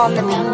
on the beat.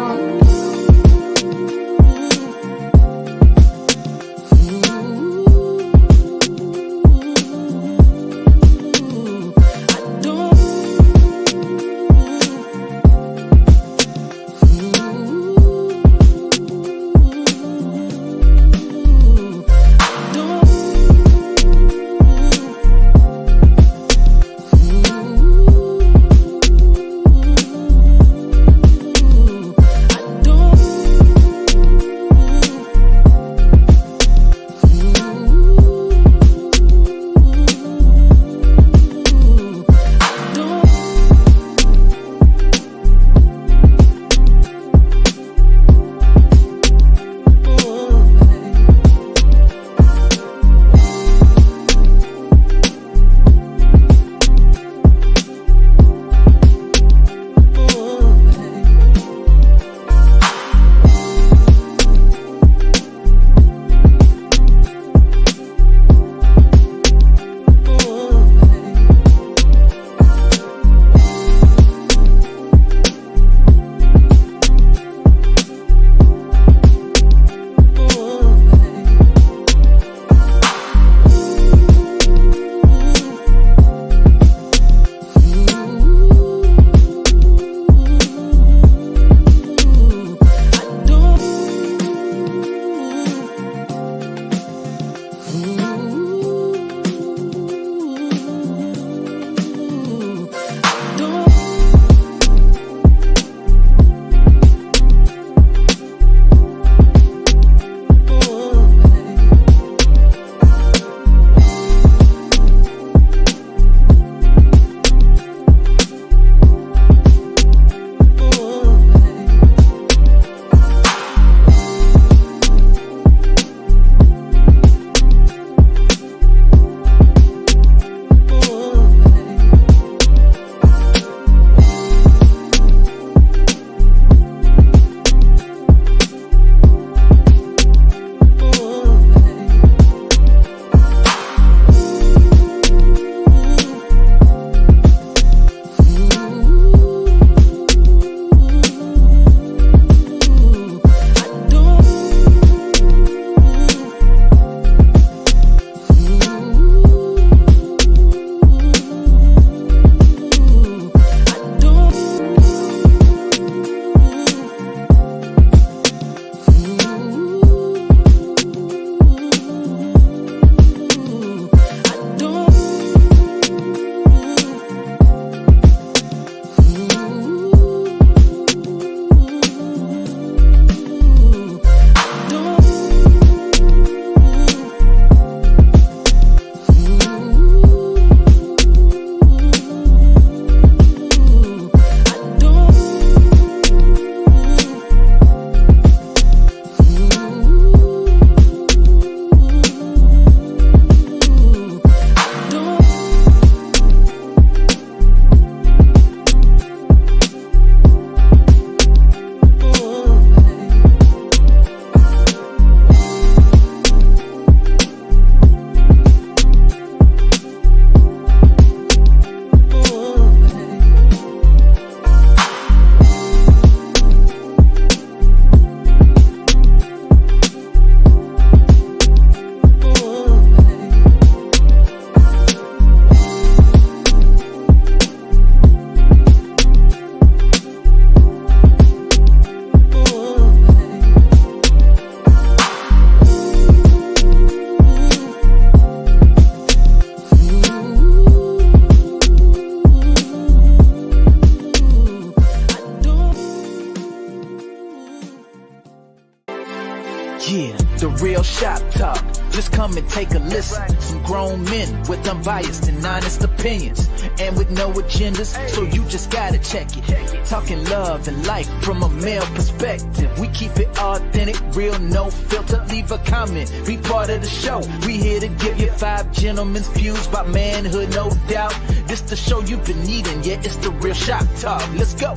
Yeah, the real shop talk. Just come and take a listen. Some grown men with unbiased and honest opinions, and with no agendas, so you just gotta check it. Talking love and life from a male perspective. We keep it authentic, real, no filter. Leave a comment, be part of the show. We here to give you 5 gentlemen's views about manhood, no doubt. This the show you've been needing, yeah, it's the real shop talk. Let's go.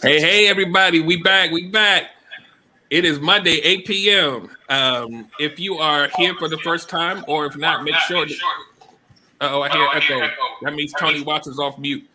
Hey, everybody, we back. It is Monday, 8 p.m. If you are here for the first time, or if not, make sure Uh-oh, I hear echo. That means Tony Watts is off mute.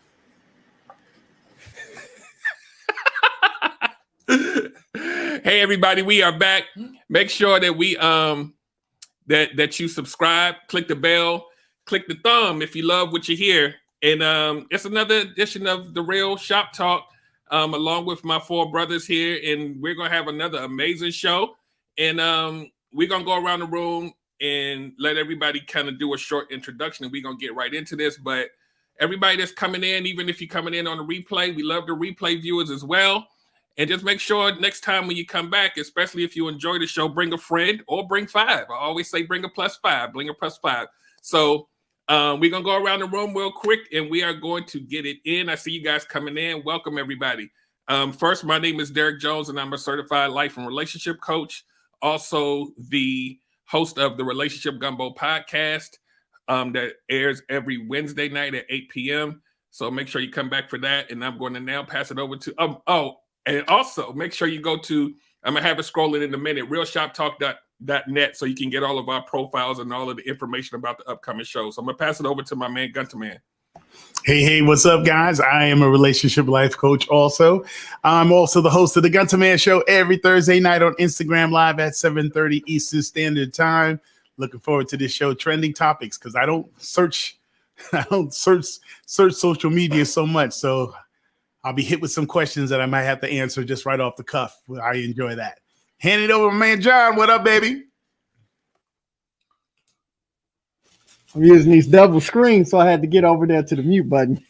Hey everybody, we are back. Make sure that we that you subscribe, click the bell, click the thumb if you love what you hear. And it's another edition of The Real Shop Talk, along with my four brothers here, and we're gonna have another amazing show. And we're gonna go around the room and let everybody kind of do a short introduction, and we're gonna get right into this. But everybody that's coming in, even if you're coming in on a replay, we love the replay viewers as well. And just make sure next time when you come back, especially if you enjoy the show, bring a friend or bring five. I always say bring a +5, bring a +5. So we're going to go around the room real quick, and we are going to get it in. I see you guys coming in. Welcome, everybody. First, my name is Derek Jones, and I'm a certified life and relationship coach. Also, the host of the Relationship Gumbo podcast that airs every Wednesday night at 8 p.m. So make sure you come back for that. And I'm going to now pass it over to and also make sure you go to, I'm going to have it scrolling in a minute, realshoptalk.net, so you can get all of our profiles and all of the information about the upcoming show. So I'm going to pass it over to my man, Gunter Man. Hey, what's up, guys? I am a relationship life coach also. I'm also the host of the Gunter Man Show every Thursday night on Instagram Live at 7:30 Eastern Standard Time. Looking forward to this show, trending topics, because I don't search social media so much. So I'll be hit with some questions that I might have to answer just right off the cuff. I enjoy that. Hand it over to my man John. What up, baby? I'm using these double screens, so I had to get over there to the mute button.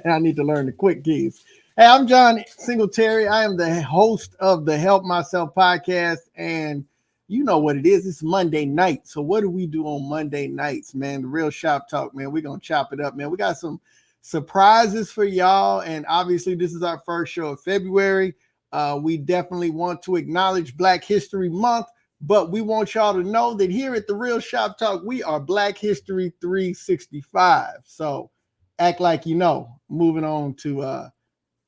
I need to learn the quick keys. Hey, I'm John Singletary. I am the host of the Help Myself podcast, and you know what it is. It's Monday night. So what do we do on Monday nights, man? The Real Shop Talk, man. We're going to chop it up, man. We got some surprises for y'all, and obviously this is our first show of February. We definitely want to acknowledge Black History Month, but we want y'all to know that here at the Real Shop Talk, we are Black History 365. So act like you know. Moving on to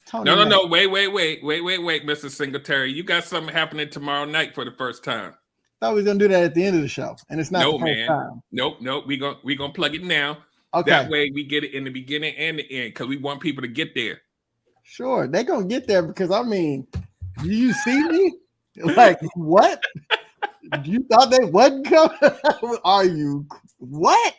Tony. No. Wait, Mr. Singletary. You got something happening tomorrow night for the first time. I thought we were gonna do that at the end of the show, and it's not the first time. Nope. We gonna plug it now. Okay. That way we get it in the beginning and the end, because we want people to get there. Sure, they're gonna get there, because I mean, do you see me? Like, what? You thought they wasn't coming? Are you what?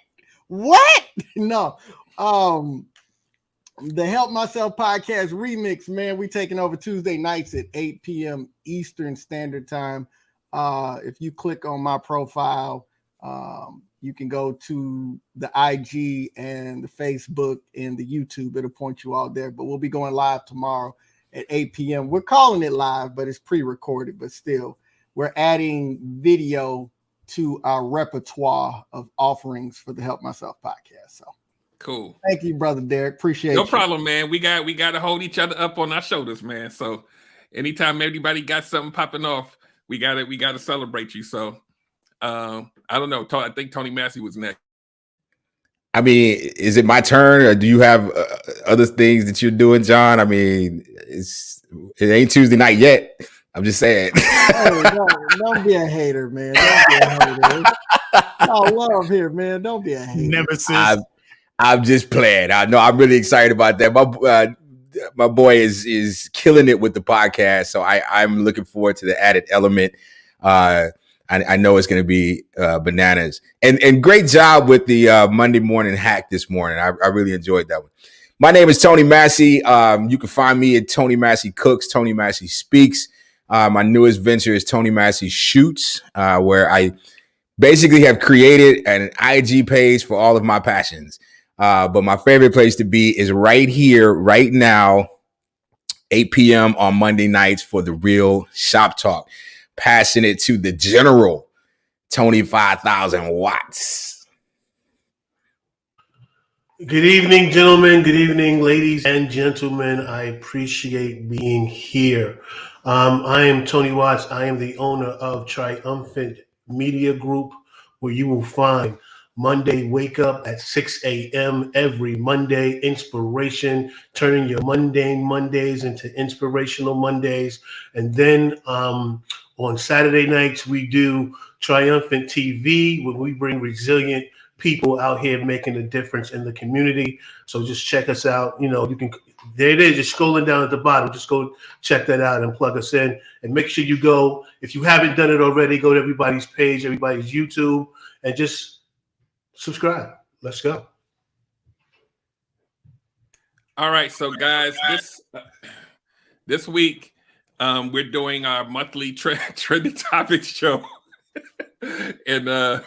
No. The Help Myself podcast remix, man. We taking over Tuesday nights at 8 p.m. Eastern Standard Time. If you click on my profile, you can go to the IG and the Facebook and the YouTube. It'll point you all there. But we'll be going live tomorrow at 8 p.m. We're calling it live, but it's pre-recorded. But still, we're adding video to our repertoire of offerings for the Help Myself podcast. So cool. Thank you, brother Derek. Appreciate it. No problem, man. We got to hold each other up on our shoulders, man. So anytime everybody got something popping off, we gotta celebrate you. So I don't know. I think Tony Massey was next. I mean, is it my turn, or do you have other things that you're doing, John? I mean, it ain't Tuesday night yet. I'm just saying. Hey, don't be a hater, man. Don't be a hater. No love here, man. Don't be a hater. Nemesis. I'm just playing. I know I'm really excited about that. My boy is killing it with the podcast, so I'm looking forward to the added element. I know it's going to be bananas. And great job with the Monday morning hack this morning. I really enjoyed that one. My name is Tony Massey. You can find me at Tony Massey Cooks, Tony Massey Speaks. My newest venture is Tony Massey Shoots, where I basically have created an IG page for all of my passions. But my favorite place to be is right here, right now, 8 p.m. on Monday nights for the Real Shop Talk. Passing it to the general, Tony 5000 Watts. Good evening, gentlemen. Good evening, ladies and gentlemen. I appreciate being here. I am Tony Watts. I am the owner of Triumphant Media Group, where you will find Monday Wake Up at 6 a.m. every Monday. Inspiration, turning your mundane Mondays into inspirational Mondays. And then on Saturday nights, we do Triumphant TV, where we bring resilient people out here making a difference in the community. So just check us out. You know, you can, there it is, just scrolling down at the bottom. Just go check that out and plug us in. And make sure you go, if you haven't done it already, go to everybody's page, everybody's YouTube, and just subscribe. Let's go. All right, so guys, this week we're doing our monthly trending topics show, and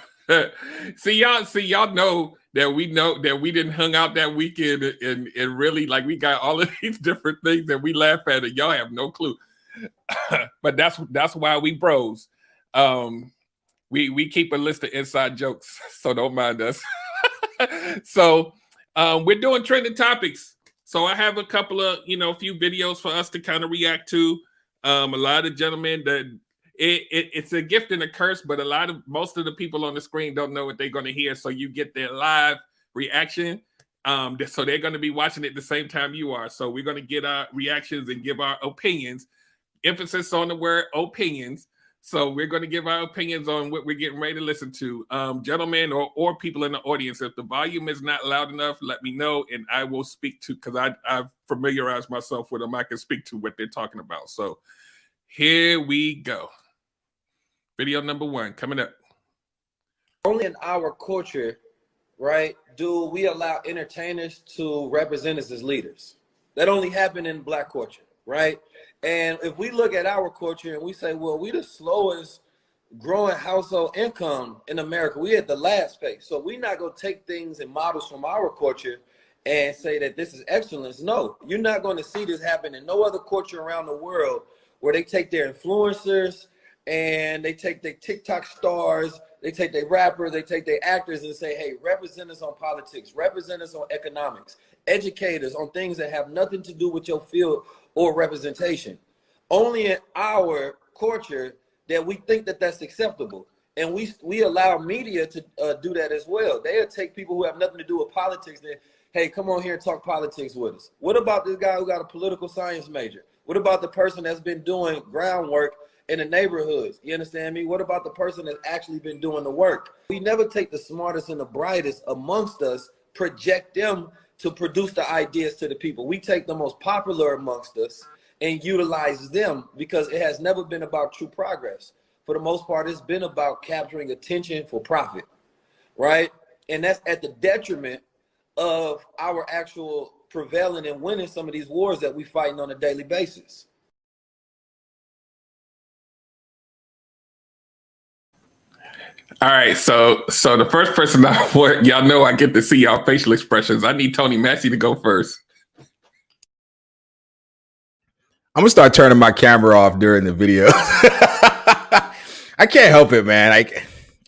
see y'all know that we didn't hung out that weekend and really, like, we got all of these different things that we laugh at and y'all have no clue. But that's why we bros. We keep a list of inside jokes, so don't mind us. So we're doing trending topics. So I have a couple of, few videos for us to kind of react to. A lot of gentlemen that it's a gift and a curse, but most of the people on the screen don't know what they're going to hear. So you get their live reaction. So they're going to be watching it the same time you are. So we're going to get our reactions and give our opinions. Emphasis on the word opinions. So we're going to give our opinions on what we're getting ready to listen to. Gentlemen or people in the audience, if the volume is not loud enough, let me know and I will speak to, because I've familiarized myself with them. I can speak to what they're talking about. So here we go. Video number 1 coming up. Only in our culture, right, do we allow entertainers to represent us as leaders. That only happened in Black culture, right? And if we look at our culture and we say, well, we the slowest growing household income in America, we at the last pace. So we're not going to take things and models from our culture and say that this is excellence. No, you're not going to see this happen in no other culture around the world where they take their influencers and they take their TikTok stars, they take their rappers, they take their actors and say, hey, represent us on politics, represent us on economics, educate us on things that have nothing to do with your field or representation. Only in our culture that we think that that's acceptable. And we allow media to do that as well. They'll take people who have nothing to do with politics and, hey, come on here and talk politics with us. What about this guy who got a political science major? What about the person that's been doing groundwork in the neighborhoods? You understand me? What about the person that's actually been doing the work? We never take the smartest and the brightest amongst us, project them to produce the ideas to the people. We take the most popular amongst us and utilize them because it has never been about true progress. For the most part, it's been about capturing attention for profit, right? And that's at the detriment of our actual prevailing and winning some of these wars that we fighting on a daily basis. All right, so the first person I want, y'all know I get to see y'all facial expressions. I need Tony Massey to go first. I'm gonna start turning my camera off during the video. I can't help it, man.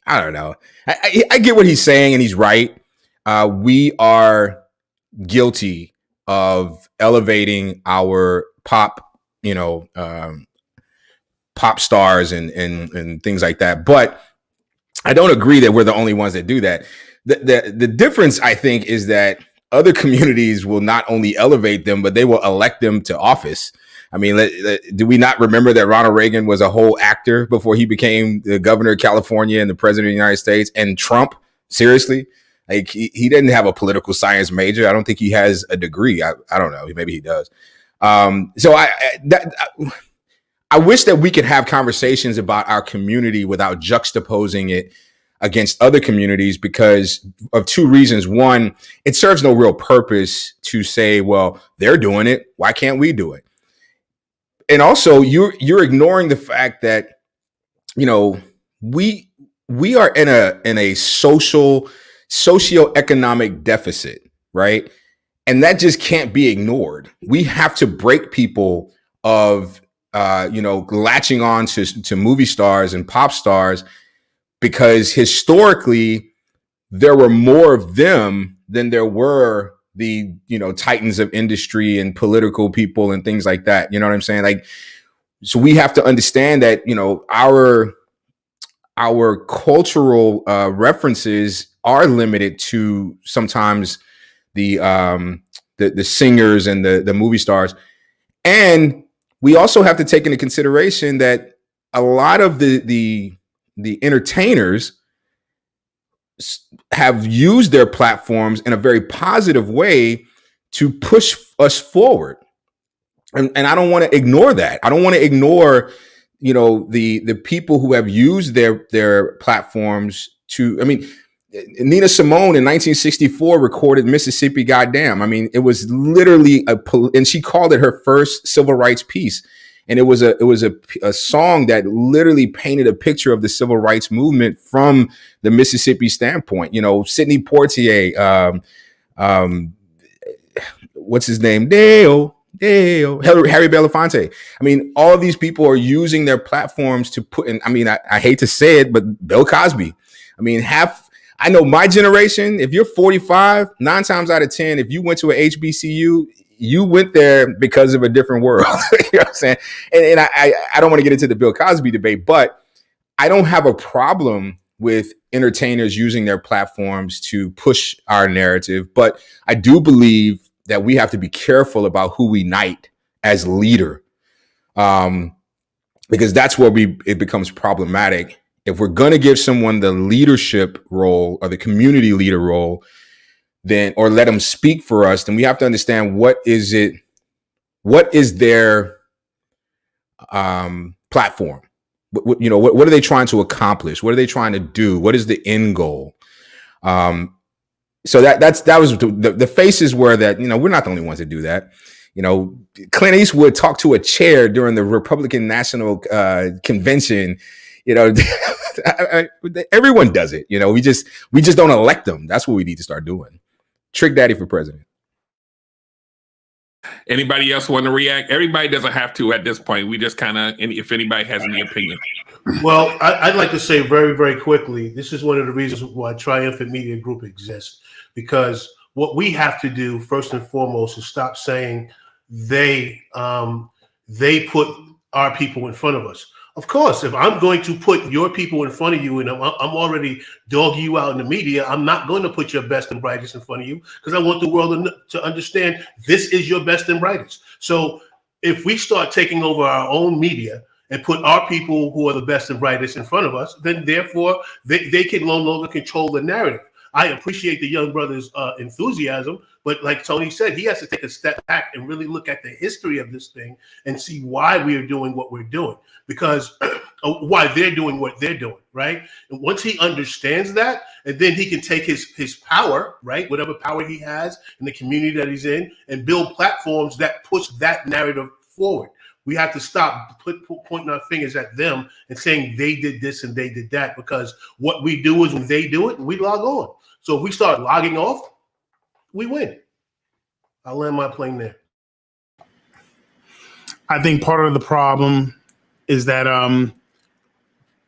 I don't know. I get what he's saying, and he's right. We are guilty of elevating our pop, pop stars and things like that. But I don't agree that we're the only ones that do that. The difference, I think, is that other communities will not only elevate them, but they will elect them to office. I mean, do we not remember that Ronald Reagan was a whole actor before he became the governor of California and the president of the United States? And Trump, seriously, like he didn't have a political science major. I don't think he has a degree. I don't know. Maybe he does. So I wish that we could have conversations about our community without juxtaposing it against other communities because of two reasons. One, it serves no real purpose to say, well, they're doing it. Why can't we do it? And also you're ignoring the fact that, we are in a socioeconomic deficit, right? And that just can't be ignored. We have to break people of latching on to movie stars and pop stars because historically there were more of them than there were the, titans of industry and political people and things like that. You know what I'm saying? Like, so we have to understand that, our cultural references are limited to sometimes the singers and the movie stars. And we also have to take into consideration that a lot of the entertainers have used their platforms in a very positive way to push us forward. And I don't want to ignore that. I don't want to ignore, the people who have used their platforms to, I mean, Nina Simone in 1964 recorded Mississippi Goddamn. I mean, it was literally and she called it her first civil rights piece. And it was a song that literally painted a picture of the civil rights movement from the Mississippi standpoint. Sidney Poitier, what's his name? Dale, Harry Belafonte. I mean, all of these people are using their platforms to put in. I mean, I hate to say it, but Bill Cosby. I mean, I know my generation, if you're 45, 9 times out of 10, if you went to a HBCU, you went there because of a different world. You know what I'm saying? And I don't want to get into the Bill Cosby debate, but I don't have a problem with entertainers using their platforms to push our narrative. But I do believe that we have to be careful about who we knight as leader, because that's where it becomes problematic. If we're going to give someone the leadership role or the community leader role, then, or let them speak for us, then we have to understand what is their platform? What are they trying to accomplish? What are they trying to do? What is the end goal? So that was the faces were that, we're not the only ones that do that. Clint Eastwood talked to a chair during the Republican National Convention. Everyone does it. We just don't elect them. That's what we need to start doing. Trick Daddy for president. Anybody else want to react? Everybody doesn't have to at this point. We just kind of, if anybody has any opinion. Well, I'd like to say very, very quickly, this is one of the reasons why Triumphant Media Group exists, because what we have to do first and foremost is stop saying they put our people in front of us. Of course, if I'm going to put your people in front of you and I'm already dogging you out in the media, I'm not going to put your best and brightest in front of you, because I want the world to understand this is your best and brightest. So if we start taking over our own media and put our people who are the best and brightest in front of us, then therefore they can no longer control the narrative. I appreciate the young brother's enthusiasm, but like Tony said, he has to take a step back and really look at the history of this thing and see why we are doing what we're doing, because why they're doing what they're doing, right? And once he understands that, and then he can take his power, right, whatever power he has in the community that he's in, and build platforms that push that narrative forward. We have to stop pointing our fingers at them and saying they did this and they did that, because what we do is when they do it, we log on. So if we start logging off, we win. I'll land my plane there. I think part of the problem is that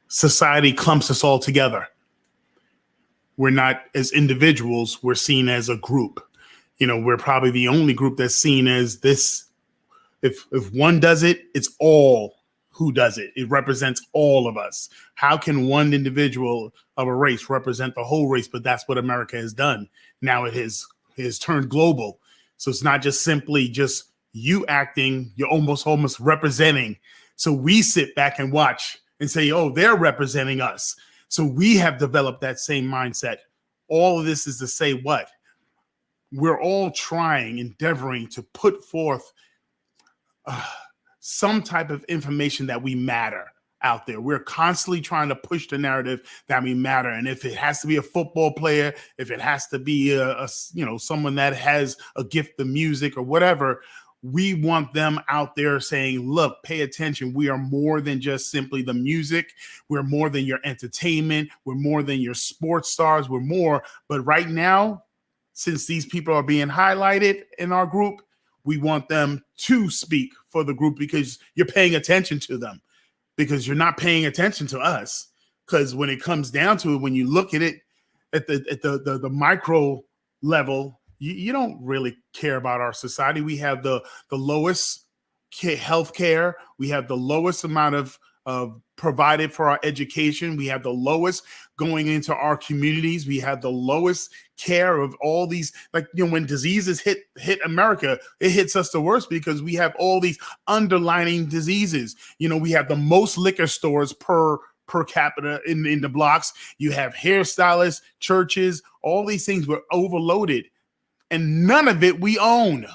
society clumps us all together. We're not, as individuals, we're seen as a group. We're probably the only group that's seen as this. If one does it, it's all who does it. It represents all of us. How can one individual of a race represent the whole race? But that's what America has done. Now it has turned global. So it's not just simply just you acting, you're almost representing. So we sit back and watch and say, oh, they're representing us. So we have developed that same mindset. All of this is to say what? We're all endeavoring to put forth some type of information that we matter out there. We're constantly trying to push the narrative that we matter. And if it has to be a football player, if it has to be someone that has a gift of music or whatever, we want them out there saying, look, pay attention. We are more than just simply the music. We're more than your entertainment. We're more than your sports stars. We're more. But right now, since these people are being highlighted in our group, we want them to speak for the group, because you're paying attention to them, because you're not paying attention to us. Because when it comes down to it, when you look at it at the micro level, you don't really care about our society. We have the lowest health care. We have the lowest amount of provided for our education. We have the lowest going into our communities. We have the lowest care of all these, when diseases hit America, it hits us the worst, because we have all these underlying diseases. We have the most liquor stores per per capita in the blocks. You have hairstylists, churches, all these things were overloaded, and none of it we own.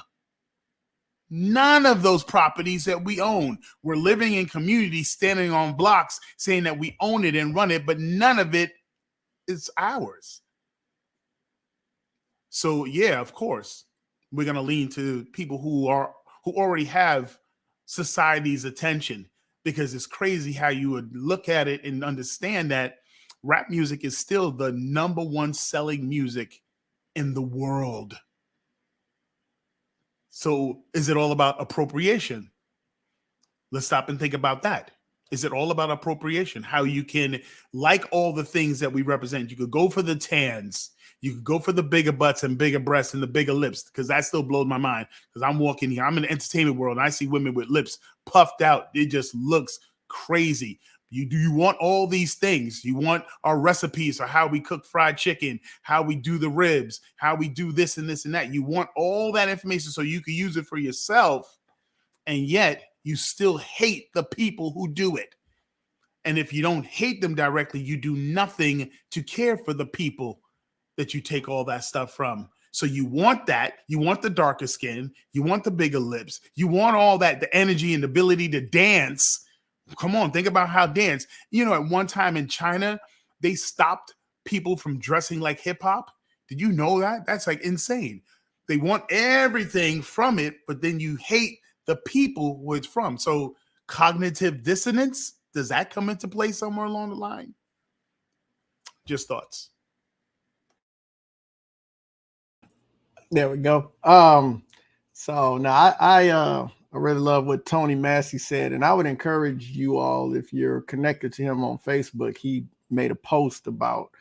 None of those properties that we own. We're living in communities, standing on blocks, saying that we own it and run it, but none of it is ours. So yeah, of course, we're going to lean to people who already have society's attention, because it's crazy how you would look at it and understand that rap music is still the number one selling music in the world. So is it all about appropriation? Let's stop and think about that. Is it all about appropriation? How you can like all the things that we represent. You could go for the tans. You could go for the bigger butts and bigger breasts and the bigger lips, because that still blows my mind. Because I'm walking here, I'm in the entertainment world, and I see women with lips puffed out. It just looks crazy. You want all these things. You want our recipes for how we cook fried chicken, how we do the ribs, how we do this and this and that. You want all that information so you can use it for yourself, and yet you still hate the people who do it. And if you don't hate them directly, you do nothing to care for the people that you take all that stuff from. So you want that. You want the darker skin. You want the bigger lips. You want all that, the energy and the ability to dance. Come on, think about how dance. You know, at one time in China, they stopped people from dressing like hip hop. Did you know that? That's like insane. They want everything from it, but then you hate the people who it's from. So cognitive dissonance, does that come into play somewhere along the line? Just thoughts. There we go. So now I really love what Tony Massey said, and I would encourage you all, if you're connected to him on Facebook, he made a post about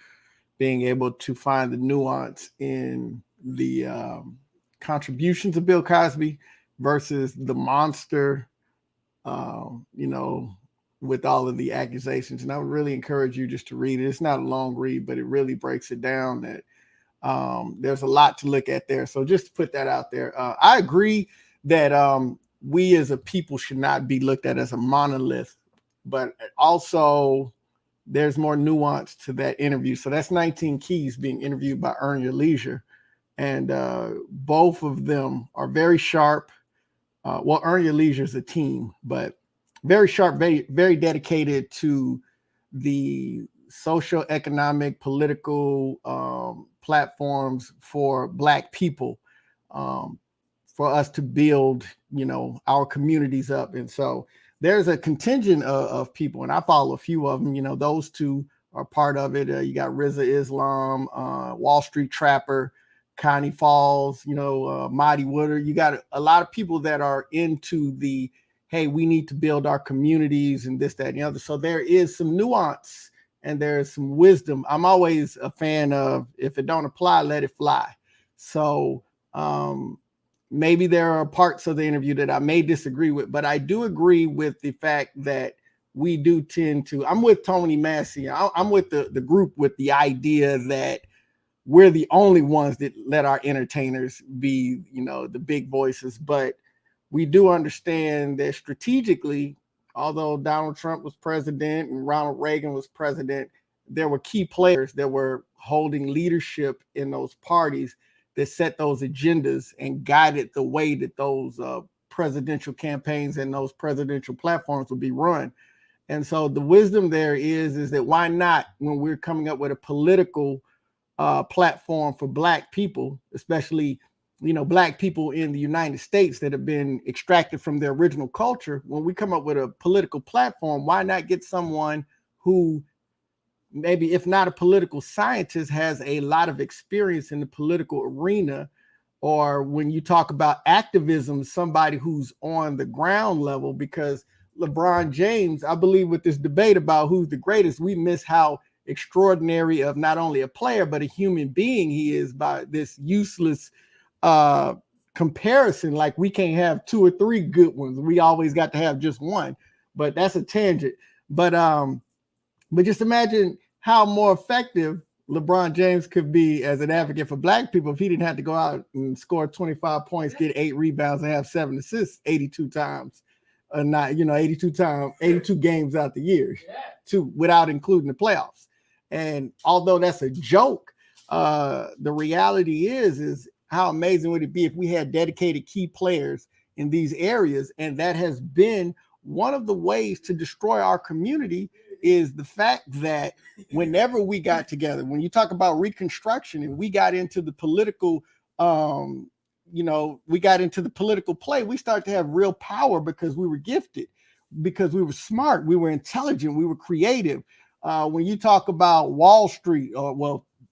being able to find the nuance in the contributions of Bill Cosby versus the monster, with all of the accusations. And I would really encourage you just to read it. It's not a long read, but it really breaks it down that there's a lot to look at there. So just to put that out there, I agree that we as a people should not be looked at as a monolith, but also there's more nuance to that interview. So that's 19 Keys being interviewed by Earn Your Leisure. And both of them are very sharp. Earn Your Leisure is a team, but very sharp, very, very dedicated to the social, economic, political platforms for Black people, for us to build, our communities up. And so there's a contingent of people, and I follow a few of them. Those two are part of it. You got Rizza Islam, Wall Street Trapper, Connie Falls, Marty Woodard. You got a lot of people that are into the, hey, we need to build our communities and this, that, and the other. So there is some nuance and there's some wisdom. I'm always a fan of, if it don't apply, let it fly. So maybe there are parts of the interview that I may disagree with, but I do agree with the fact that we do tend to, I'm with Tony Massey. I'm with the group with the idea that we're the only ones that let our entertainers be, the big voices. But we do understand that strategically, although Donald Trump was president and Ronald Reagan was president, there were key players that were holding leadership in those parties that set those agendas and guided the way that those presidential campaigns and those presidential platforms would be run. And so the wisdom there is that why not, when we're coming up with a political platform for Black people, especially, Black people in the United States that have been extracted from their original culture, when we come up with a political platform, why not get someone who maybe, if not a political scientist, has a lot of experience in the political arena, or when you talk about activism, somebody who's on the ground level, because LeBron James, I believe with this debate about who's the greatest, we miss how extraordinary of not only a player, but a human being he is by this useless comparison. Like, we can't have two or three good ones. We always got to have just one, but that's a tangent. But just imagine how more effective LeBron James could be as an advocate for Black people if he didn't have to go out and score 25 points, get 8 rebounds, and have 7 assists 82 times. not, 82 games out the year, without including the playoffs. And although that's a joke, the reality is how amazing would it be if we had dedicated key players in these areas? And that has been one of the ways to destroy our community, is the fact that whenever we got together, when you talk about Reconstruction and we got into the political, we got into the political play, we started to have real power because we were gifted, because we were smart, we were intelligent, we were creative. When you talk about Wall Street,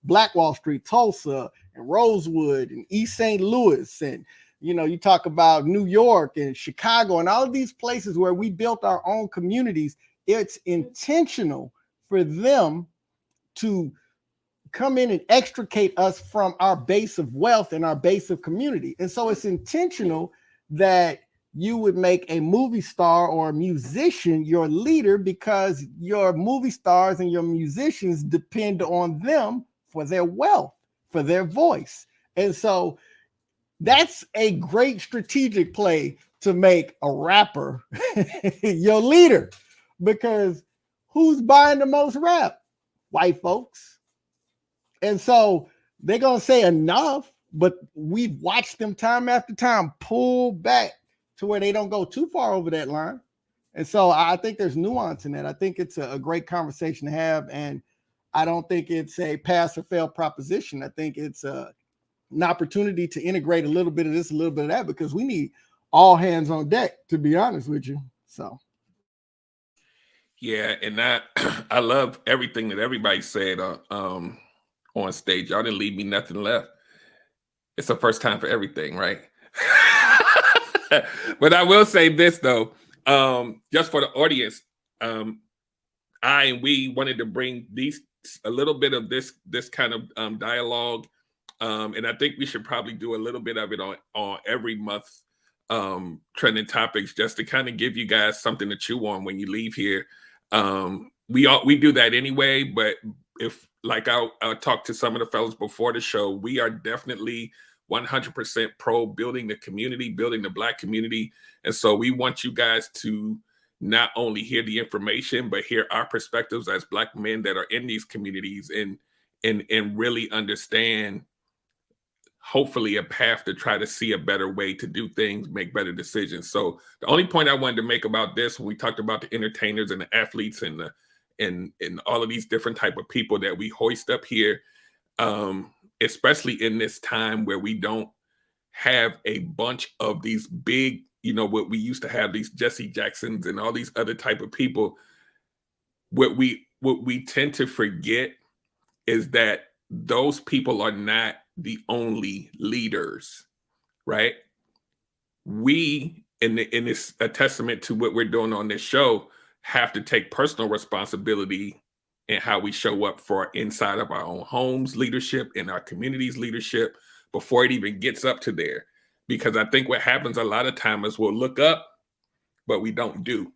Black Wall Street, Tulsa and Rosewood and East St. Louis, and you talk about New York and Chicago and all of these places where we built our own communities, it's intentional for them to come in and extricate us from our base of wealth and our base of community. And so it's intentional that you would make a movie star or a musician your leader, because your movie stars and your musicians depend on them for their wealth, for their voice. And so that's a great strategic play to make a rapper your leader, because who's buying the most rap? White folks. And so they're going to say enough, but we've watched them time after time pull back to where they don't go too far over that line. And so I think there's nuance in that. I think it's a great conversation to have. And I don't think it's a pass or fail proposition. I think it's an opportunity to integrate a little bit of this, a little bit of that, because we need all hands on deck, to be honest with you. So. Yeah, and I love everything that everybody said on stage. Y'all didn't leave me nothing left. It's the first time for everything, right? But I will say this though, just for the audience, we wanted to bring a little bit of this kind of dialogue, and I think we should probably do a little bit of it on every month, trending topics, just to kind of give you guys something to chew on when you leave here. We do that anyway, but if, like, I'll talk to some of the fellas before the show, we are definitely 100% pro building the community, building the Black community. And so we want you guys to not only hear the information, but hear our perspectives as Black men that are in these communities, and really understand, hopefully, a path to try to see a better way to do things, make better decisions. So the only point I wanted to make about this, when we talked about the entertainers and the athletes and all of these different type of people that we hoist up here, especially in this time where we don't have a bunch of these big, what we used to have, these Jesse Jacksons and all these other type of people. What we tend to forget is that those people are not the only leaders, right? We, and it's a testament to what we're doing on this show, have to take personal responsibility in how we show up for inside of our own homes leadership, and our communities leadership, before it even gets up to there. Because I think what happens a lot of time is we'll look up, but we don't do.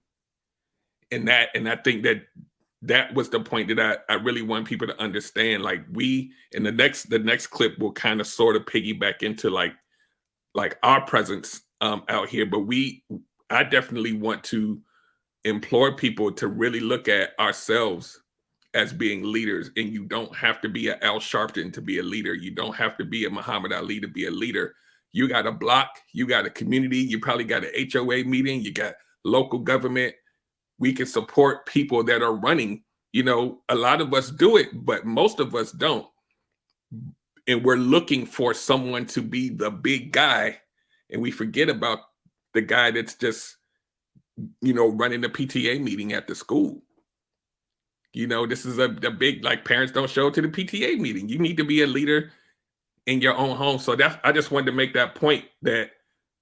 And I think that was the point that I really want people to understand. Like, we, in the next clip, will kind of sort of piggyback into like our presence out here. But I definitely want to implore people to really look at ourselves as being leaders. And you don't have to be an Al Sharpton to be a leader. You don't have to be a Muhammad Ali to be a leader. You got a block, you got a community, you probably got an HOA meeting, you got local government. We can support people that are running. A lot of us do it, but most of us don't. And we're looking for someone to be the big guy, and we forget about the guy that's just, running the PTA meeting at the school. This is a big, like, parents don't show up to the PTA meeting. You need to be a leader in your own home. So I just wanted to make that point, that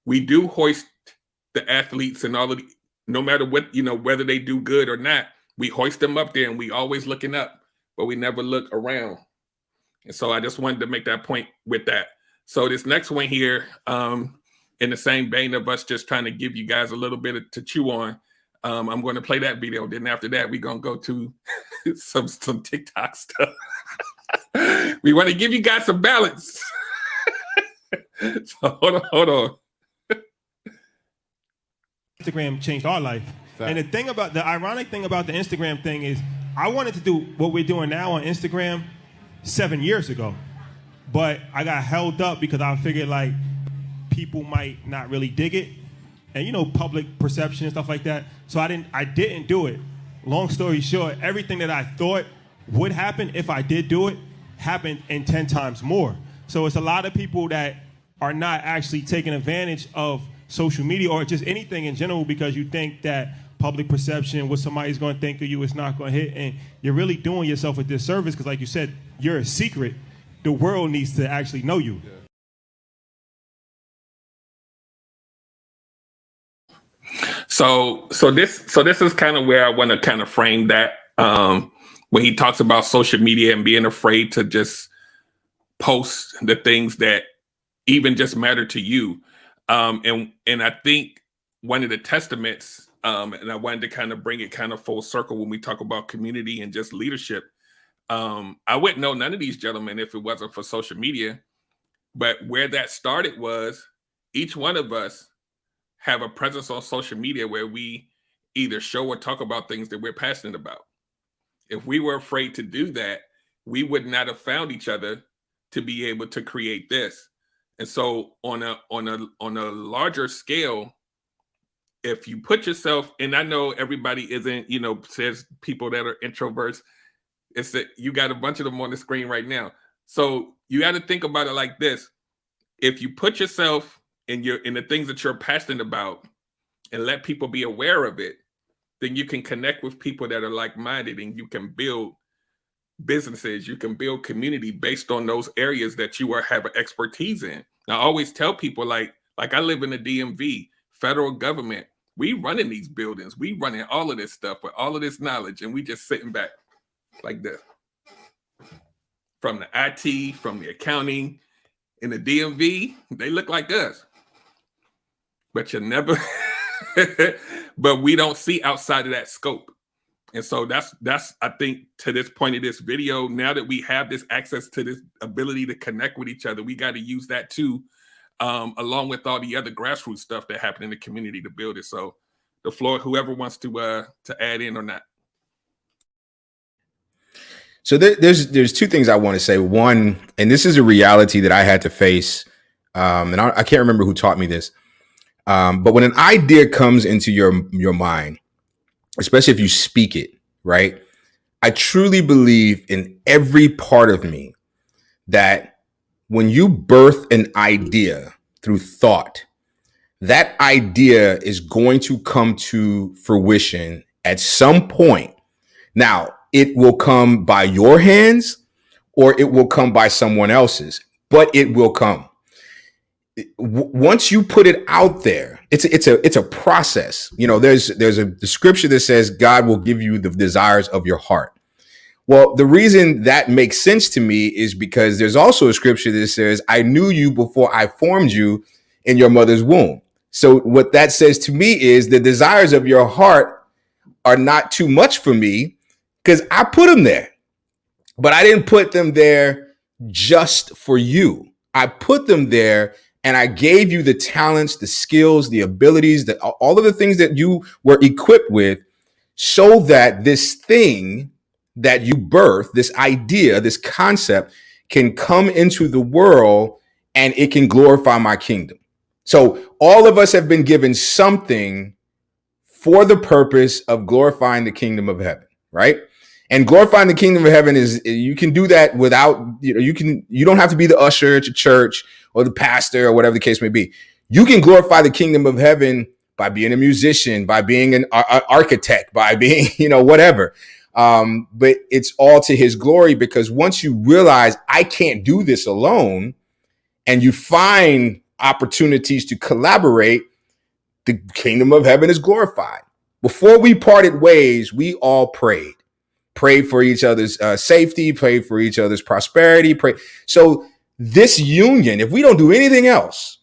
we do hoist the athletes and all of no matter what, whether they do good or not, we hoist them up there, and we always looking up, but we never look around. And so I just wanted to make that point with that. So this next one here, in the same vein of us just trying to give you guys a little bit to chew on, I'm going to play that video. Then after that, we're going to go to some TikTok stuff. We want to give you guys some balance. So hold on. Instagram changed our life. And the ironic thing about the Instagram thing is I wanted to do what we're doing now on Instagram 7 years ago. But I got held up because I figured like people might not really dig it. And you know, public perception and stuff like that. So I didn't do it. Long story short, everything that I thought would happen if I did do it happened in 10 times more. So it's a lot of people that are not actually taking advantage of social media or just anything in general because you think that public perception, what somebody's going to think of you, is not going to hit. And you're really doing yourself a disservice because, like you said, you're a secret. The world needs to actually know you. So this is kind of where I want to kind of frame that when he talks about social media and being afraid to just post the things that even just matter to you. And I think one of the testaments, and I wanted to kind of bring it kind of full circle when we talk about community and just leadership. I wouldn't know none of these gentlemen if it wasn't for social media. But where that started was each one of us have a presence on social media where we either show or talk about things that we're passionate about. If we were afraid to do that, we would not have found each other to be able to create this. And so on a larger scale, if you put yourself, and I know everybody isn't, you know, says people that are introverts, it's that you got a bunch of them on the screen right now. So you got to think about it like this. If you put yourself in the things that you're passionate about and let people be aware of it, then you can connect with people that are like-minded and you can build businesses, you can build community based on those areas that you have expertise in. Now, I always tell people like I live in the DMV, federal government, we running these buildings, we running all of this stuff with all of this knowledge, and we just sitting back like this. From the IT, from the accounting, in the DMV, they look like us. But you never, but we don't see outside of that scope. And so that's, I think, to this point of this video, now that we have this access to this ability to connect with each other, we got to use that too, along with all the other grassroots stuff that happened in the community to build it. So the floor, whoever wants to add in or not. So there's two things I want to say. One, and this is a reality that I had to face, and I can't remember who taught me this, but when an idea comes into your mind, especially if you speak it, right? I truly believe in every part of me that when you birth an idea through thought, that idea is going to come to fruition at some point. Now, it will come by your hands or it will come by someone else's, but it will come. Once you put it out there, it's a process. You know, there's the scripture that says God will give you the desires of your heart. Well, the reason that makes sense to me is because there's also a scripture that says, I knew you before I formed you in your mother's womb. So what that says to me is the desires of your heart are not too much for me because I put them there, but I didn't put them there just for you. I put them there and I gave you the talents, the skills, the abilities, all of the things that you were equipped with so that this thing that you birth, this idea, this concept can come into the world and it can glorify my kingdom. So all of us have been given something for the purpose of glorifying the kingdom of heaven, right? And glorifying the kingdom of heaven is, you can do that without, you don't have to be the usher at your church or the pastor or whatever the case may be. You can glorify the kingdom of heaven by being a musician, by being an architect, by being, whatever. But it's all to his glory, because once you realize I can't do this alone and you find opportunities to collaborate, the kingdom of heaven is glorified. Before we parted ways, we all prayed for each other's safety, prayed for each other's prosperity. So this union, if we don't do anything else,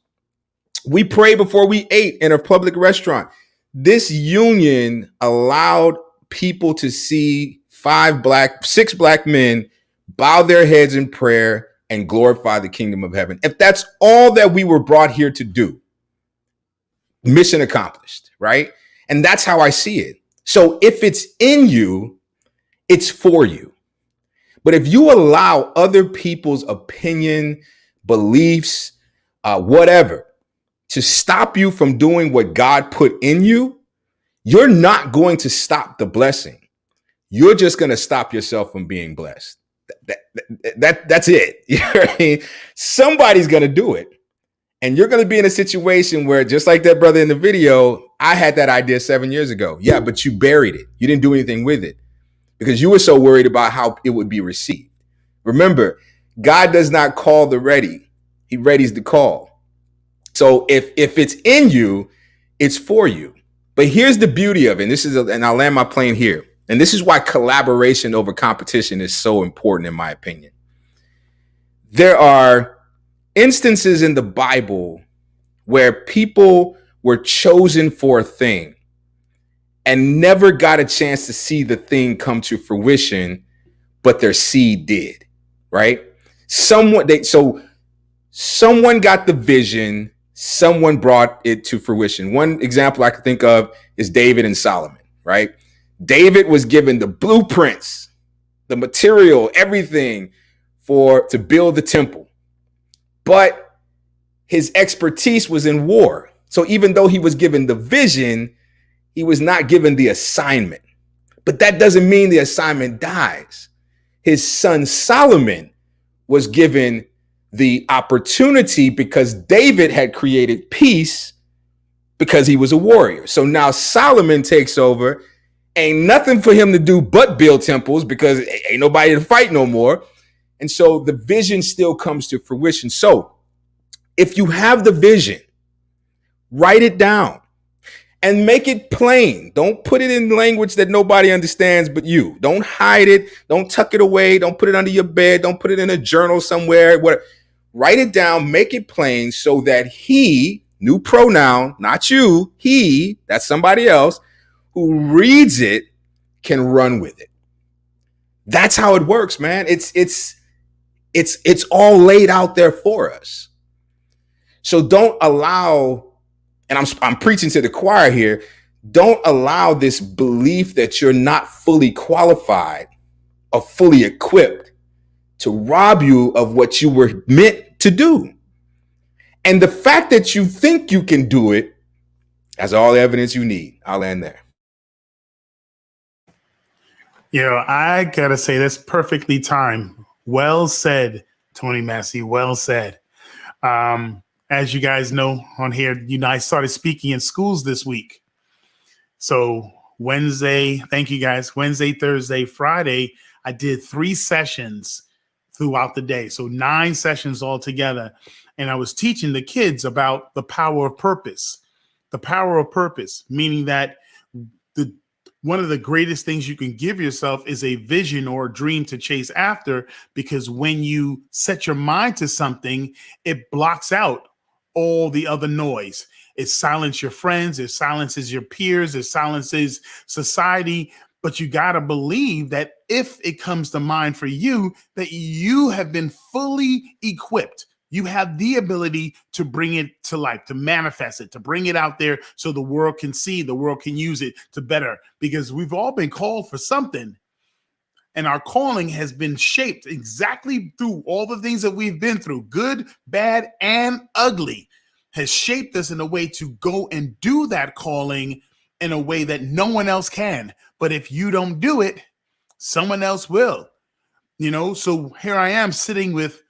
we pray before we ate in a public restaurant. This union allowed people to see 6 black men bow their heads in prayer and glorify the kingdom of heaven. If that's all that we were brought here to do, mission accomplished, right? And that's how I see it. So if it's in you, it's for you. But if you allow other people's opinion, beliefs, whatever, to stop you from doing what God put in you, you're not going to stop the blessing. You're just going to stop yourself from being blessed. That's it. You know what I mean? Somebody's going to do it. And you're going to be in a situation where, just like that brother in the video, I had that idea 7 years ago. Yeah, but you buried it. You didn't do anything with it because you were so worried about how it would be received. Remember, God does not call the ready. He readies the call. So if it's in you, it's for you. But here's the beauty of it. And I'll land my plane here. And this is why collaboration over competition is so important, in my opinion. There are instances in the Bible where people were chosen for a thing and never got a chance to see the thing come to fruition, but their seed did, right? Someone got the vision, someone brought it to fruition. One example I can think of is David and Solomon, right? David was given the blueprints, the material, everything to build the temple. But his expertise was in war. So even though he was given the vision, he was not given the assignment. But that doesn't mean the assignment dies. His son Solomon was given the opportunity because David had created peace because he was a warrior. So now Solomon takes over. Ain't nothing for him to do but build temples because ain't nobody to fight no more. And so the vision still comes to fruition. So if you have the vision, write it down and make it plain. Don't put it in language that nobody understands but you. Don't hide it. Don't tuck it away. Don't put it under your bed. Don't put it in a journal somewhere. Write it down, make it plain so that he, new pronoun, not you, he, that's somebody else, who reads it can run with it. That's how it works, man. It's all laid out there for us. So don't allow, and I'm preaching to the choir here, don't allow this belief that you're not fully qualified or fully equipped to rob you of what you were meant to do. And the fact that you think you can do it has all the evidence you need. I'll end there. I gotta say that's perfectly timed. Well said, Tony Massey. Well said. As you guys know on here, I started speaking in schools this week. So Wednesday, thank you guys. Wednesday, Thursday, Friday, I did 3 sessions throughout the day. So 9 sessions altogether. And I was teaching the kids about the power of purpose. The power of purpose, meaning that one of the greatest things you can give yourself is a vision or a dream to chase after, because when you set your mind to something, it blocks out all the other noise. It silences your friends, it silences your peers, it silences society. But you got to believe that if it comes to mind for you, that you have been fully equipped. You have the ability to bring it to life, to manifest it, to bring it out there so the world can see, the world can use it to better, because we've all been called for something. And our calling has been shaped exactly through all the things that we've been through, good, bad, and ugly, has shaped us in a way to go and do that calling in a way that no one else can. But if you don't do it, someone else will. So here I am sitting with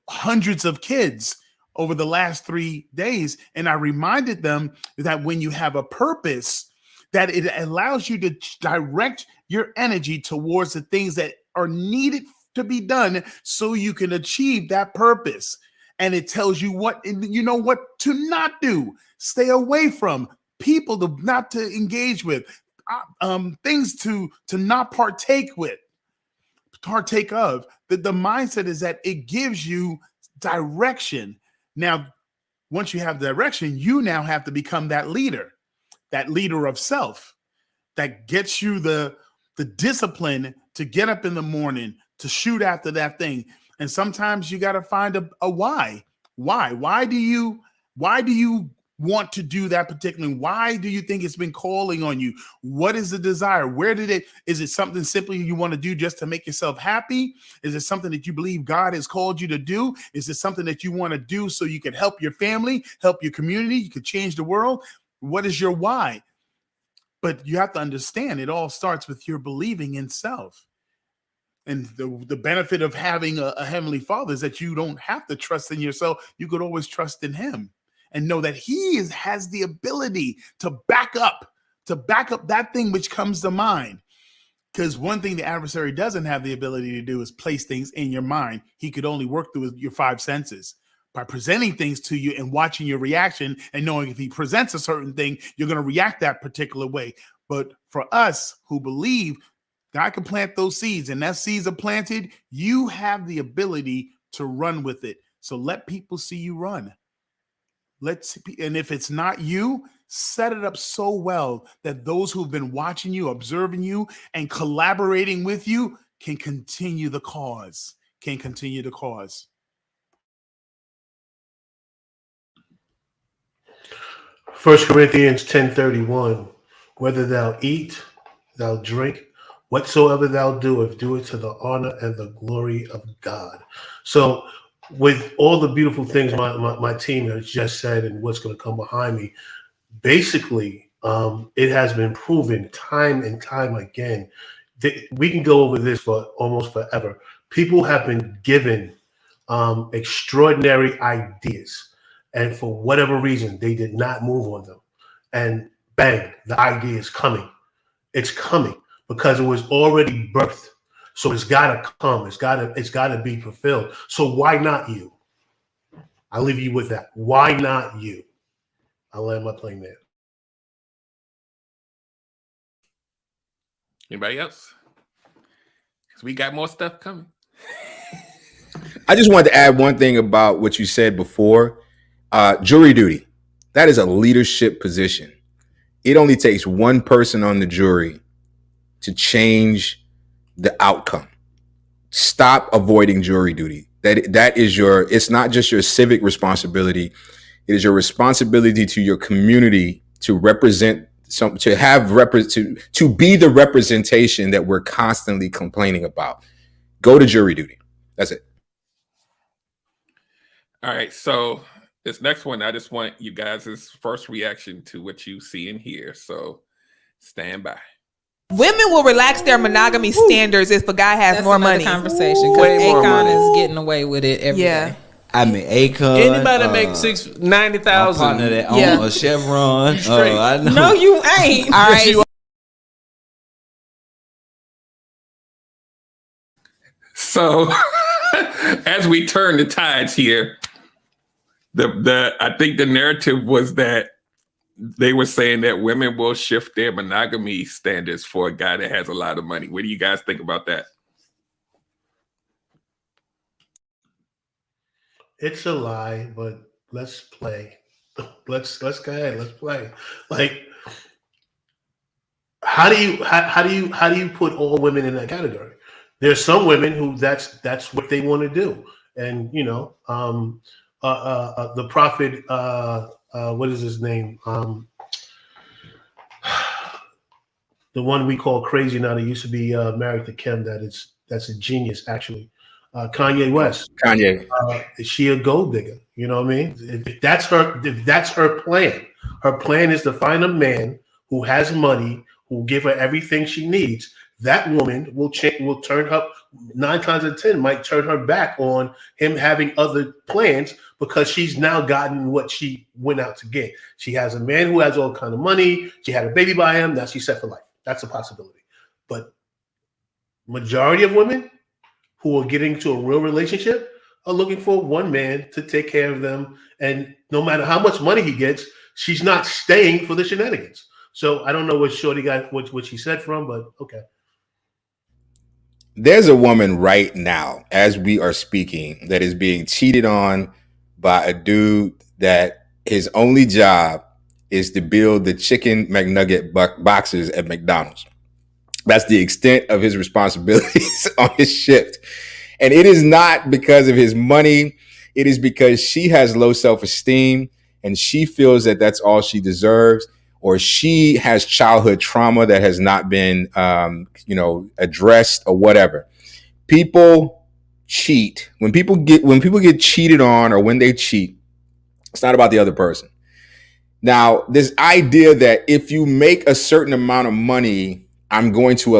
hundreds of kids over the last 3 days. And I reminded them that when you have a purpose, that it allows you to direct your energy towards the things that are needed to be done so you can achieve that purpose. And it tells you what to not do, stay away from, people not to engage with, things to not partake of. The mindset is that it gives you direction. Now, once you have direction, you now have to become that leader of self that gets you the discipline to get up in the morning, to shoot after that thing. And sometimes you got to find a why. Why do you want to do that particularly? Why do you think it's been calling on you? What is the desire? Is it something simply you want to do just to make yourself happy? Is it something that you believe God has called you to do? Is it something that you want to do so you can help your family, help your community, you could change the world? What is your why? But you have to understand, it all starts with your believing in self. And the benefit of having a heavenly Father is that you don't have to trust in yourself. You could always trust in him and know that he has the ability to back up that thing which comes to mind. Because one thing the adversary doesn't have the ability to do is place things in your mind. He could only work through your five senses by presenting things to you and watching your reaction and knowing if he presents a certain thing, you're going to react that particular way. But for us who believe, God can plant those seeds, and that seeds are planted, you have the ability to run with it. So let people see you run. And if it's not you, set it up so well that those who've been watching you, observing you, and collaborating with you can continue the cause. First Corinthians 10:31, whether thou eat, thou drink, whatsoever thou doest, do it to the honor and the glory of God. So with all the beautiful things my team has just said and what's going to come behind me, basically, it has been proven time and time again. We can go over this for almost forever. People have been given extraordinary ideas, and for whatever reason, they did not move on them. And bang, the idea is coming. It's coming because it was already birthed. So it's got to come. It's got to be fulfilled. So why not you? I'll leave you with that. Why not you? I'll land my plane there. Anybody else? Because we got more stuff coming. I just wanted to add one thing about what you said before. Jury duty. That is a leadership position. It only takes one person on the jury to change the outcome. Stop avoiding jury duty. That is it's not just your civic responsibility. It is your responsibility to your community to represent to be the representation that we're constantly complaining about. Go to jury duty. That's it. All right. So this next one, I just want you guys' first reaction to what you see and hear. So stand by. Women will relax their monogamy standards if a guy has more money. Conversation because Akon is getting away with it every day. I mean, Akon. Anybody make $90,000? Partner that own a Chevron. I know. No, you ain't. All right. So, as we turn the tides here, I think the narrative was that they were saying that women will shift their monogamy standards for a guy that has a lot of money. What do you guys think about that? It's a lie, but let's play. Let's go ahead. Let's play. Like, how do you put all women in that category? There's some women who that's what they want to do, and the prophet. What is his name? The one we call crazy now that used to be married to Kim. That's a genius, actually. Kanye West. Kanye. Is she a gold digger? You know what I mean? If that's her plan. Her plan is to find a man who has money, who will give her everything she needs. That woman will turn her 9 times out of 10 might turn her back on him having other plans because she's now gotten what she went out to get. She has a man who has all kind of money. She had a baby by him. Now she's set for life. That's a possibility. But majority of women who are getting to a real relationship are looking for one man to take care of them. And no matter how much money he gets, she's not staying for the shenanigans. So I don't know what Shorty got, what she said from, but okay. There's a woman right now, as we are speaking, that is being cheated on by a dude that his only job is to build the chicken McNugget boxes at McDonald's. That's the extent of his responsibilities on his shift. And it is not because of his money. It is because she has low self-esteem and she feels that that's all she deserves, or she has childhood trauma that has not been, addressed or whatever. People cheat. When people get cheated on, or when they cheat, it's not about the other person. Now, this idea that if you make a certain amount of money, I'm going to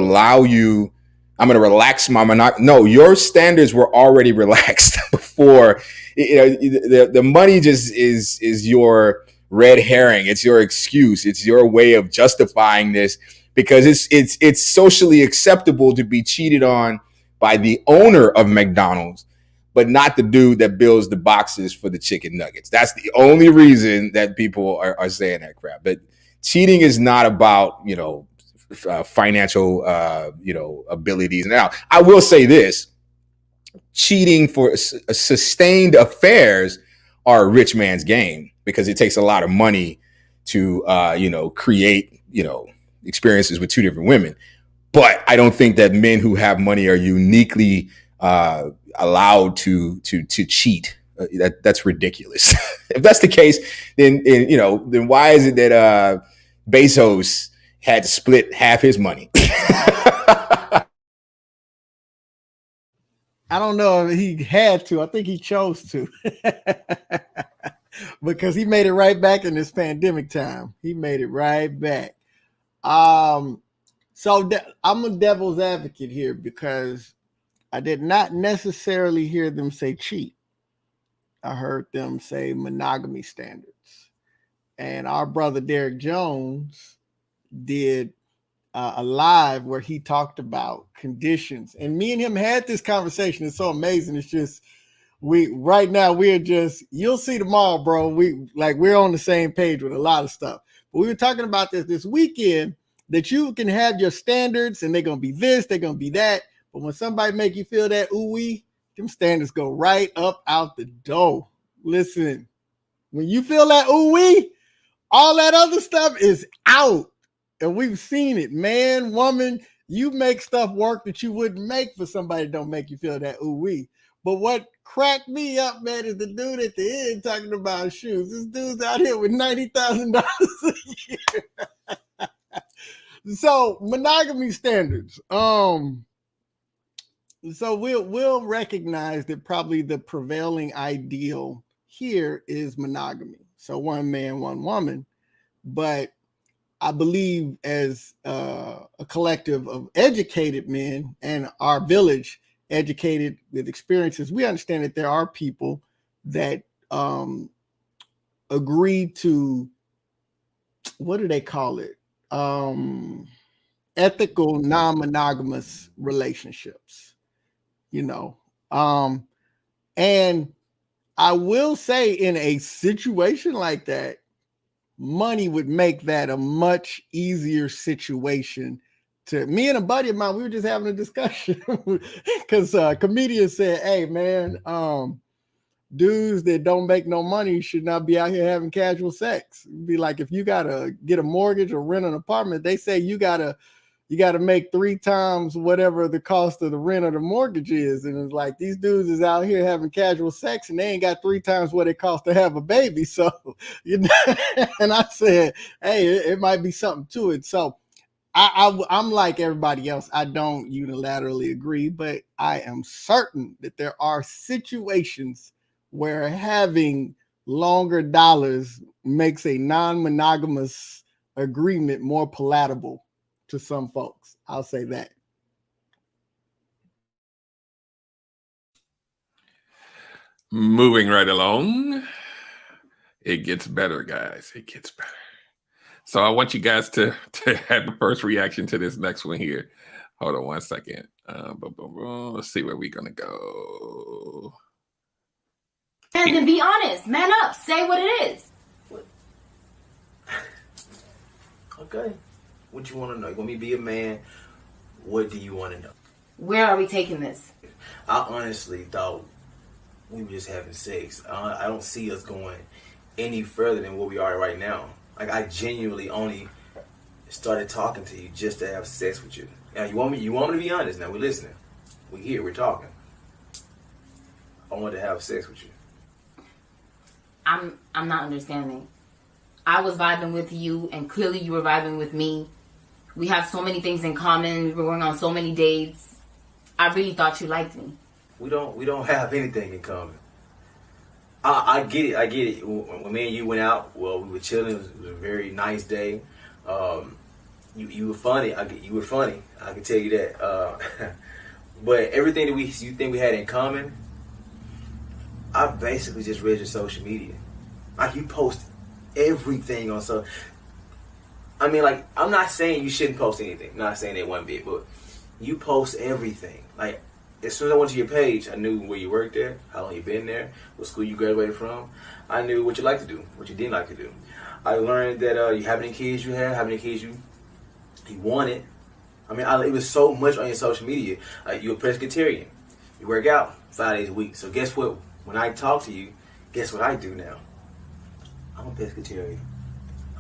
relax my monogamy. No, your standards were already relaxed before. The money just is your red herring. It's your excuse. It's your way of justifying this, because it's socially acceptable to be cheated on by the owner of McDonald's, but not the dude that builds the boxes for the chicken nuggets. That's the only reason that people are saying that crap. But cheating is not about, financial, abilities. Now, I will say this: cheating for sustained affairs are a rich man's game, because it takes a lot of money to, create, experiences with two different women. But I don't think that men who have money are uniquely allowed to cheat. That's ridiculous. If that's the case, then why is it that Bezos had to split half his money? I don't know if he had to. I think he chose to. Because he made it right back in this pandemic time. He made it right back. So I'm a devil's advocate here, because I did not necessarily hear them say cheat. I heard them say monogamy standards. And our brother Derek Jones did a live where he talked about conditions. And me and him had this conversation. It's so amazing. It's just, you'll see tomorrow, bro. We're on the same page with a lot of stuff. But we were talking about this weekend, that you can have your standards and they're going to be this, they're going to be that. But when somebody make you feel that ooh-wee, them standards go right up out the door. Listen, when you feel that ooh-wee, all that other stuff is out. And we've seen it. Man, woman, you make stuff work that you wouldn't make for somebody that don't make you feel that ooh-wee. But what cracked me up, man, is the dude at the end talking about shoes. This dude's out here with $90,000 a year. So monogamy standards. So we'll recognize that probably the prevailing ideal here is monogamy. So one man, one woman. But I believe as a collective of educated men and our village educated with experiences, we understand that there are people that agree to, what do they call it? Ethical, non-monogamous relationships, and I will say, in a situation like that, money would make that a much easier situation. To me and a buddy of mine, we were just having a discussion because a comedian said, hey man, dudes that don't make no money should not be out here having casual sex. It'd be like, if you gotta get a mortgage or rent an apartment, they say you gotta make 3 times whatever the cost of the rent or the mortgage is. And it's like, these dudes is out here having casual sex and they ain't got 3 times what it costs to have a baby. So, and I said, hey, it might be something to it. So I'm like everybody else. I don't unilaterally agree, but I am certain that there are situations where having longer dollars makes a non-monogamous agreement more palatable to some folks. I'll say that. Moving right along. It gets better, guys. It gets better. So I want you guys to have the first reaction to this next one here. Hold on one second. Let's see where we're going to go. And to be honest, man up. Say what it is. Okay. What you want to know? You want me to be a man? What do you want to know? Where are we taking this? I honestly thought we were just having sex. I don't see us going any further than where we are right now. Like, I genuinely only started talking to you just to have sex with you. Now, you want me to be honest? Now, we're listening. We're here. We're talking. I want to have sex with you. I'm not understanding. I was vibing with you, and clearly you were vibing with me. We have so many things in common. We were going on so many dates. I really thought you liked me. We don't have anything in common. I get it. When me and you went out, well, we were chilling. It was a very nice day. You were funny. You were funny. I can tell you that. But everything that you think we had in common, I basically just read your social media. Like, you post everything on social. I mean, like, I'm not saying you shouldn't post anything. I'm not saying that one bit, but you post everything. Like, as soon as I went to your page, I knew where you worked there, how long you been there, what school you graduated from. I knew what you like to do, what you didn't like to do. I learned that how many kids you had, how many kids you wanted. I mean, it was so much on your social media. Like, you're a Presbyterian. You work out 5 days a week. So guess what? When I talk to you, guess what I do now? I'm a Presbyterian.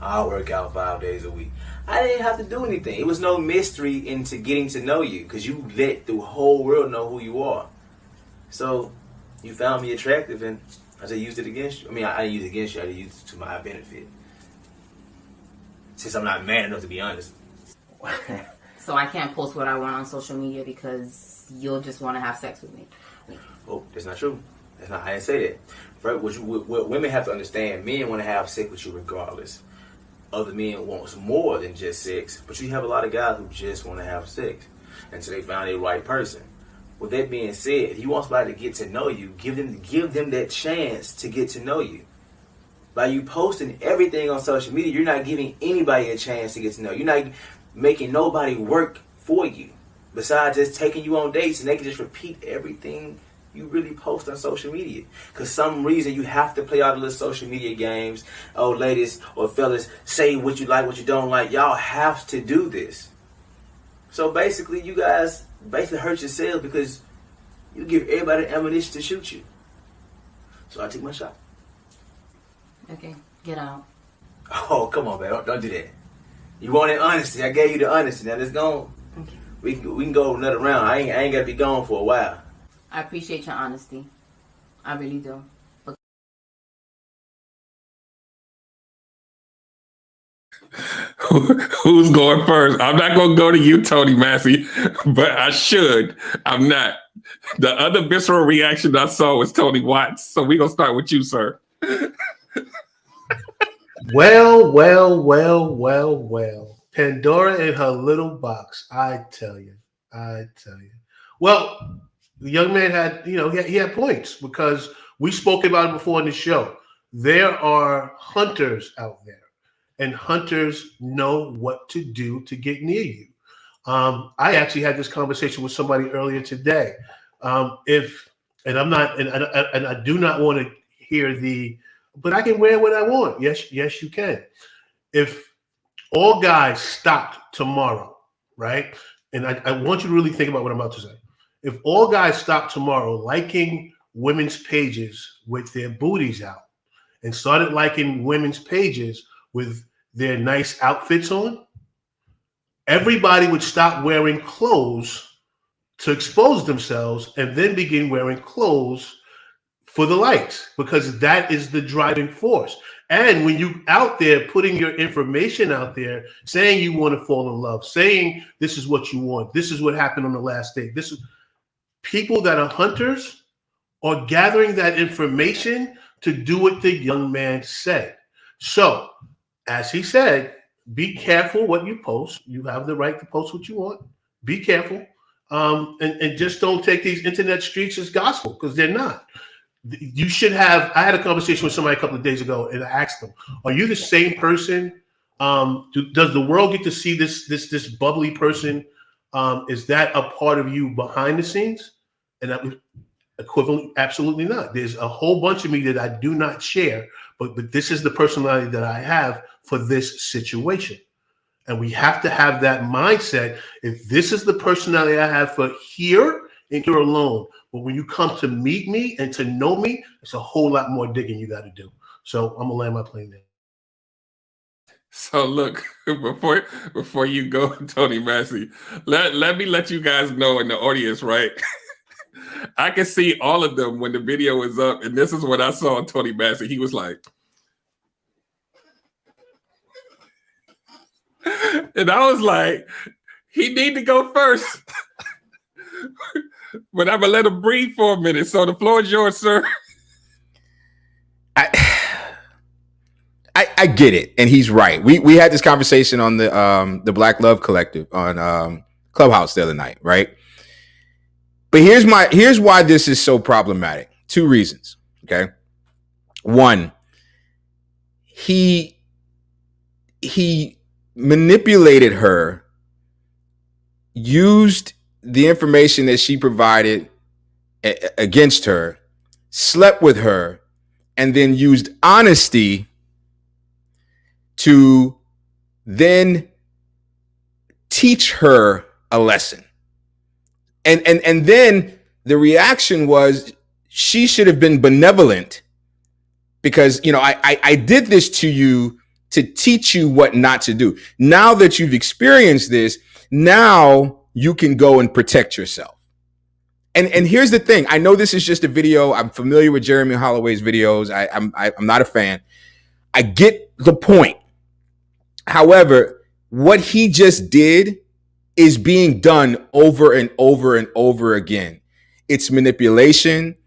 I work out 5 days a week. I didn't have to do anything. It was no mystery into getting to know you because you let the whole world know who you are. So you found me attractive, and I just used it against you. I mean, I didn't use it against you. I used it to my benefit. Since I'm not man enough to be honest. So I can't post what I want on social media because you'll just want to have sex with me. Oh, that's not true. I didn't say that. Right, what women have to understand, men want to have sex with you regardless. Other men want more than just sex, but you have a lot of guys who just want to have sex until they find a right person. With that being said, if you want somebody to get to know you, give them that chance to get to know you. By you posting everything on social media, you're not giving anybody a chance to get to know you. You're not making nobody work for you. Besides just taking you on dates, and they can just repeat everything you really post on social media. Because some reason you have to play all the little social media games. Oh, ladies or fellas, say what you like, what you don't like. Y'all have to do this. So basically, you guys hurt yourselves because you give everybody ammunition to shoot you. So I took my shot. Okay, get out. Oh, come on, man. Don't do that. You wanted honesty. I gave you the honesty. Now let's go. Okay. We can go another round. I ain't got to be gone for a while. I appreciate your honesty. I really do. But Who's going first? I'm not going to go to you, Tony Massey, but I should. I'm not. The other visceral reaction I saw was Tony Watts. So we're going to start with you, sir. Well. Pandora in her little box. I tell you. Well, the young man had, he had points because we spoke about it before in the show. There are hunters out there, and hunters know what to do to get near you. I actually had this conversation with somebody earlier today. I do not want to hear but I can wear what I want. Yes, you can. If all guys stopped tomorrow, right? And I want you to really think about what I'm about to say. If all guys stopped tomorrow liking women's pages with their booties out and started liking women's pages with their nice outfits on, everybody would stop wearing clothes to expose themselves and then begin wearing clothes for the likes, because that is the driving force. And when you out there putting your information out there, saying you want to fall in love, saying this is what you want, this is what happened on the last date, this is people that are hunters are gathering that information to do what the young man said. So, as he said, be careful what you post. You have the right to post what you want. Be careful. And just don't take these internet streets as gospel, because they're not. You should have. I had a conversation with somebody a couple of days ago, and I asked them, "Are you the same person? Does the world get to see this bubbly person? Is that a part of you behind the scenes?" And that was equivalent. Absolutely not. There's a whole bunch of me that I do not share, but this is the personality that I have for this situation, and we have to have that mindset. If this is the personality I have for here and here alone. But when you come to meet me and to know me, it's a whole lot more digging you got to do. So I'm gonna land my plane there. So look, before you go, Tony Massey, let me let you guys know in the audience, right? I can see all of them when the video is up, and this is what I saw on Tony Bassett. He was like, and I was like, he need to go first. But I'm gonna let him breathe for a minute. So the floor is yours, sir. I get it, and he's right. We had this conversation on the Black Love Collective on Clubhouse the other night, right? But here's why this is so problematic. 2 reasons. Okay. 1, he manipulated her, used the information that she provided against her, slept with her, and then used honesty to then teach her a lesson. And then the reaction was she should have been benevolent because, I did this to you to teach you what not to do. Now that you've experienced this, now you can go and protect yourself. And here's the thing. I know this is just a video. I'm familiar with Jeremy Holloway's videos. I'm not a fan. I get the point. However, what he just did is being done over and over and over again. It's manipulation.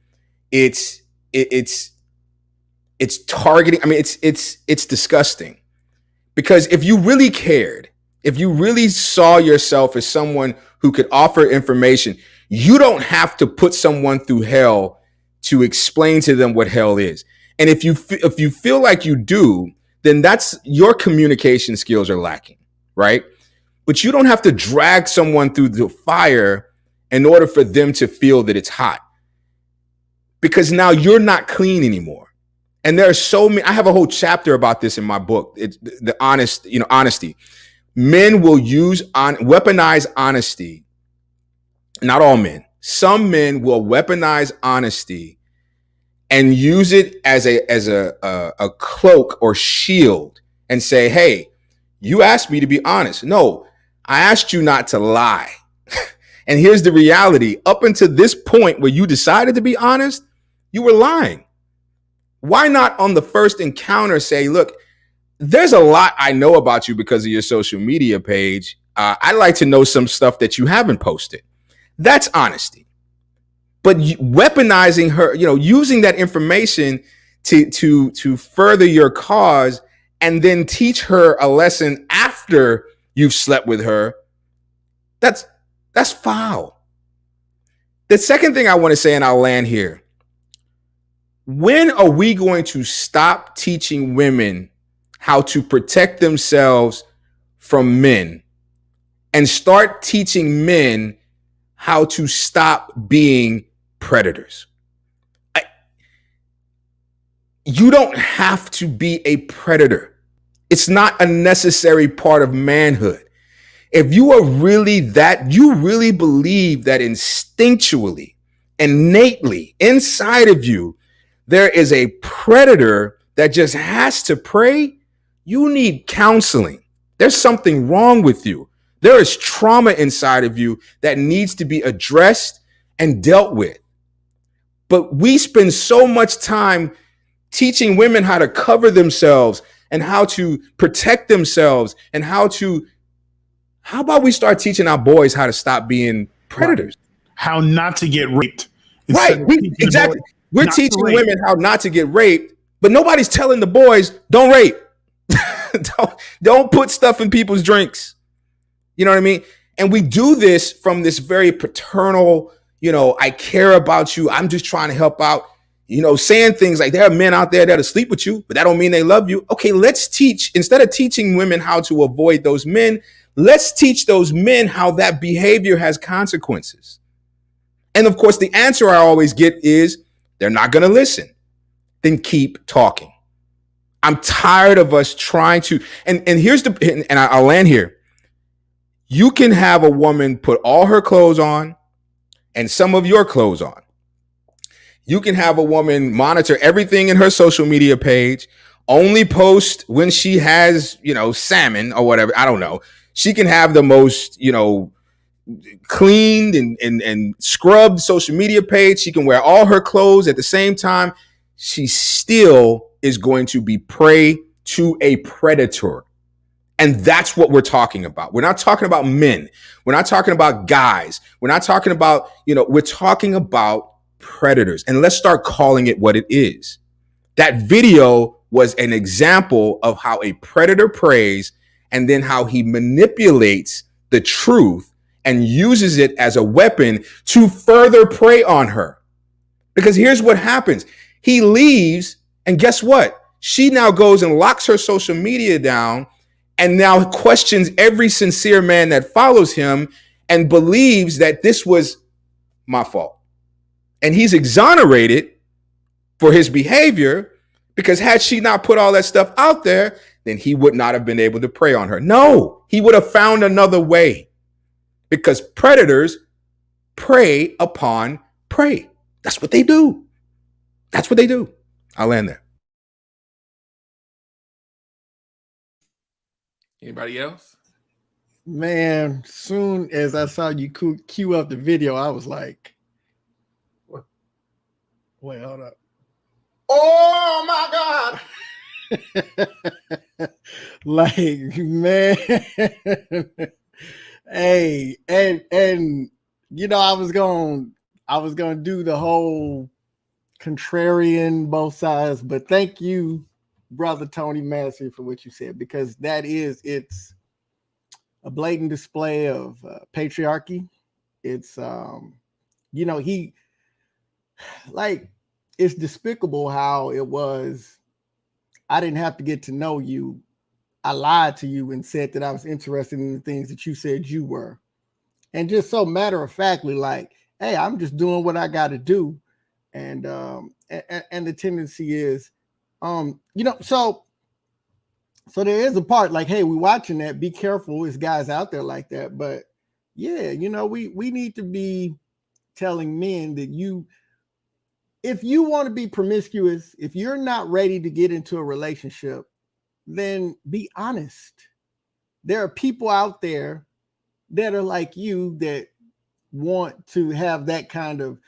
It's targeting. I mean, it's disgusting. Because if you really cared, if you really saw yourself as someone who could offer information, you don't have to put someone through hell to explain to them what hell is. And if you feel like you do, then that's your communication skills are lacking, right? But you don't have to drag someone through the fire in order for them to feel that it's hot, because now you're not clean anymore. And there are so many. I have a whole chapter about this in my book. It's the honesty. Men will weaponize honesty. Not all men. Some men will weaponize honesty and use it as a cloak or shield and say, hey, you asked me to be honest. No, I asked you not to lie. And here's the reality. Up until this point where you decided to be honest, you were lying. Why not on the first encounter say, look, there's a lot I know about you because of your social media page. I'd like to know some stuff that you haven't posted. That's honesty. But weaponizing her, using that information to further your cause and then teach her a lesson after you've slept with her, that's foul. The second thing I want to say, and I'll land here. When are we going to stop teaching women how to protect themselves from men and start teaching men how to stop being predators? You don't have to be a predator. It's not a necessary part of manhood. If you are really that, you really believe that instinctually, innately, inside of you, there is a predator that just has to prey, you need counseling. There's something wrong with you. There is trauma inside of you that needs to be addressed and dealt with. But we spend so much time teaching women how to cover themselves and how to protect themselves and how about we start teaching our boys how to stop being predators? How not to get raped. Right. Exactly. We're teaching women how not to get raped, but nobody's telling the boys, don't rape. don't put stuff in people's drinks. You know what I mean? And we do this from this very paternal, I care about you. I'm just trying to help out, saying things like there are men out there that'll sleep with you, but that don't mean they love you. Okay, let's teach, instead of teaching women how to avoid those men, let's teach those men how that behavior has consequences. And of course, the answer I always get is they're not going to listen. Then keep talking. I'm tired of us trying to, and here's I'll land here. You can have a woman put all her clothes on and some of your clothes on. You can have a woman monitor everything in her social media page, only post when she has, salmon or whatever. I don't know. She can have the most, cleaned and scrubbed social media page. She can wear all her clothes at the same time. She still is going to be prey to a predator. And that's what we're talking about. We're not talking about men. We're not talking about guys. We're not talking about, we're talking about predators. And let's start calling it what it is. That video was an example of how a predator preys and then how he manipulates the truth and uses it as a weapon to further prey on her. Because here's what happens. He leaves, and guess what? She now goes and locks her social media down and now questions every sincere man that follows him and believes that this was my fault. And he's exonerated for his behavior, because had she not put all that stuff out there, then he would not have been able to prey on her. No, he would have found another way, because predators prey upon prey. That's what they do. That's what they do. I'll land there. Anybody else? Man, soon as I saw you cue up the video, I was like, wait, hold up. Oh my God. Like, man. Hey, and I was gonna do the whole contrarian both sides, but thank you, brother Tony Massey, for what you said, because it's a blatant display of patriarchy. It's it's despicable how it was. I didn't have to get to know you. I lied to you and said that I was interested in the things that you said you were. And just so matter of factly, like, hey, I'm just doing what I got to do. And the tendency is, so there is a part like, hey, we're watching that. Be careful. There's guys out there like that. But yeah, we need to be telling men that if you want to be promiscuous, if you're not ready to get into a relationship, then be honest. There are people out there that are like you that want to have that kind of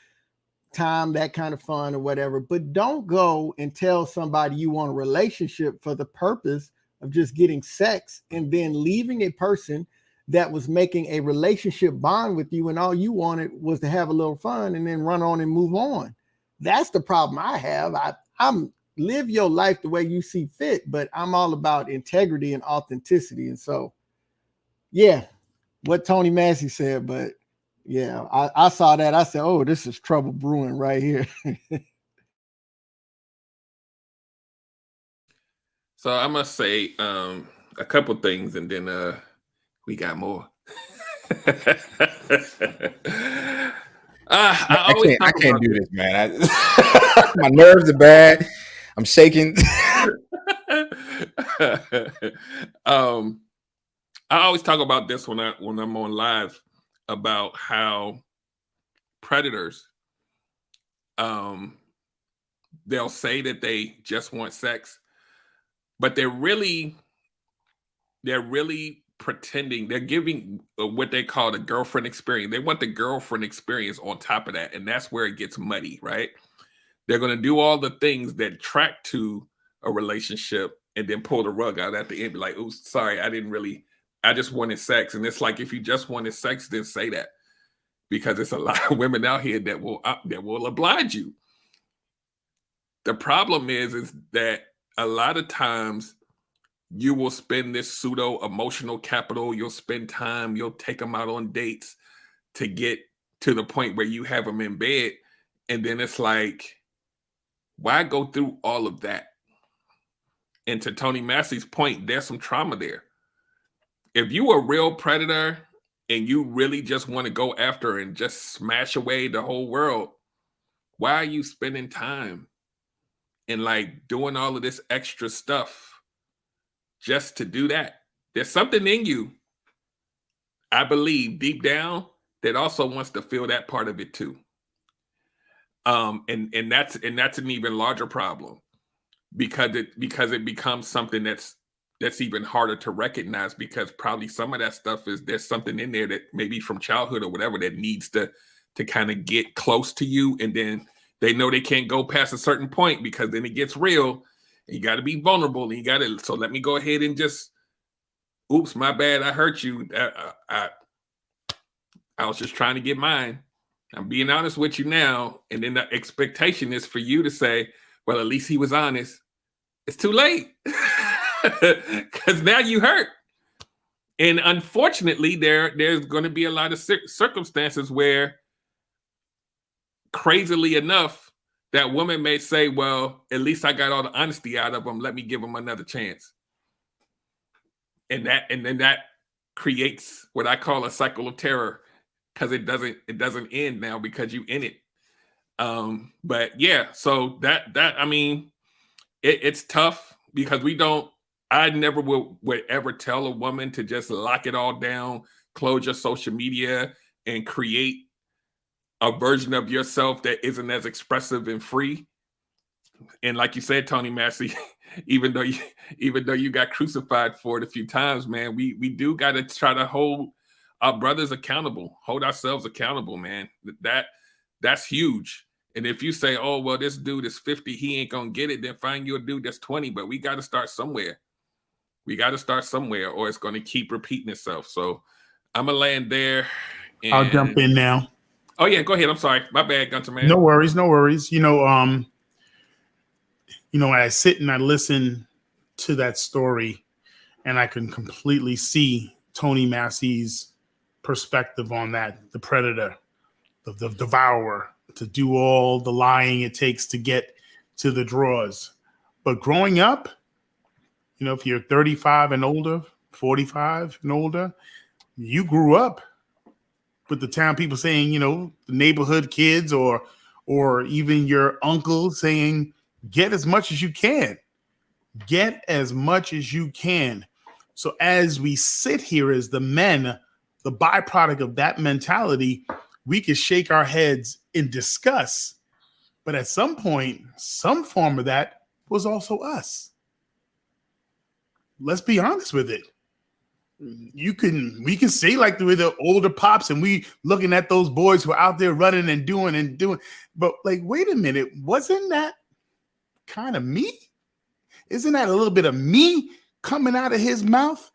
time, that kind of fun or whatever, but don't go and tell somebody you want a relationship for the purpose of just getting sex and then leaving a person that was making a relationship bond with you and all you wanted was to have a little fun and then run on and move on. That's the problem I have. I'm live your life the way you see fit, but I'm all about integrity and authenticity. And so, yeah, what Tony Massey said, but yeah, I saw that. I said, oh, this is trouble brewing right here. So I must say a couple things, and then we got more. I can't do this, man. My nerves are bad. I'm shaking. I always talk about this when I'm on live about how predators, they'll say that they just want sex, but they're really pretending. They're giving what they call the girlfriend experience. They want the girlfriend experience on top of that, and that's where it gets muddy, right? They're going to do all the things that track to a relationship and then pull the rug out at the end, be like, oh, sorry, I just wanted sex. And it's like, if you just wanted sex, then say that, because it's a lot of women out here that will oblige you. The problem is that a lot of times you will spend this pseudo emotional capital. You'll spend time, you'll take them out on dates to get to the point where you have them in bed. And then it's like, why go through all of that? And to Tony Massey's point, there's some trauma there. If you a real predator and you really just want to go after and just smash away the whole world, why are you spending time and like doing all of this extra stuff just to do that? There's something in you, I believe, deep down, that also wants to feel that part of it too. And that's an even larger problem, because it becomes something that's that's even harder to recognize, because probably some of that stuff there's something in there that maybe from childhood or whatever that needs to kind of get close to you, and then they know they can't go past a certain point because then it gets real. And you got to be vulnerable, and you got to. So let me go ahead and just, oops, my bad, I hurt you. I was just trying to get mine. I'm being honest with you now, and then the expectation is for you to say, well, at least he was honest. It's too late. Because now you hurt. And unfortunately, there's going to be a lot of circumstances where, crazily enough, that woman may say, well, at least I got all the honesty out of him. Let me give him another chance. And then that creates what I call a cycle of terror, because it doesn't end now because you in it. But yeah, so that I mean, it's tough because I never would ever tell a woman to just lock it all down, close your social media, and create a version of yourself that isn't as expressive and free. And like you said, Tony Massey, even though you got crucified for it a few times, man, we do got to try to hold our brothers accountable, hold ourselves accountable, man. That's huge. And if you say, oh, well, this dude is 50, he ain't gonna get it, then find you a dude that's 20. But we got to start somewhere. Or it's going to keep repeating itself. So I'm going to land there. I'll jump in now. Oh, yeah, go ahead. I'm sorry. My bad, Gunter Man. No worries. I sit and I listen to that story, and I can completely see Tony Massey's perspective on that, the predator, the devourer, to do all the lying it takes to get to the drawers. But growing up, if you're 35 and older, 45 and older, you grew up with the town people saying, the neighborhood kids or even your uncle saying, get as much as you can. Get as much as you can. So as we sit here as the men, the byproduct of that mentality, we can shake our heads in disgust. But at some point, some form of that was also us. Let's be honest with it. We can say like the older pops, and we looking at those boys who are out there running and doing, but like, wait a minute, wasn't that kind of me? Isn't that a little bit of me coming out of his mouth?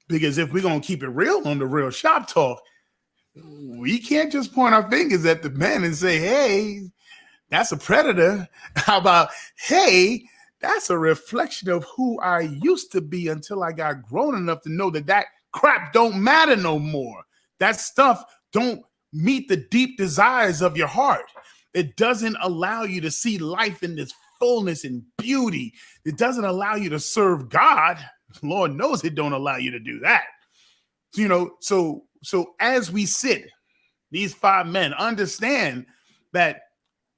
Because if we're going to keep it real on the Real Shop Talk, we can't just point our fingers at the men and say, hey, that's a predator. How about, hey, that's a reflection of who I used to be until I got grown enough to know that crap don't matter no more. That stuff don't meet the deep desires of your heart. It doesn't allow you to see life in this fullness and beauty. It doesn't allow you to serve God. Lord knows it don't allow you to do that. So as we sit, these 5 men understand that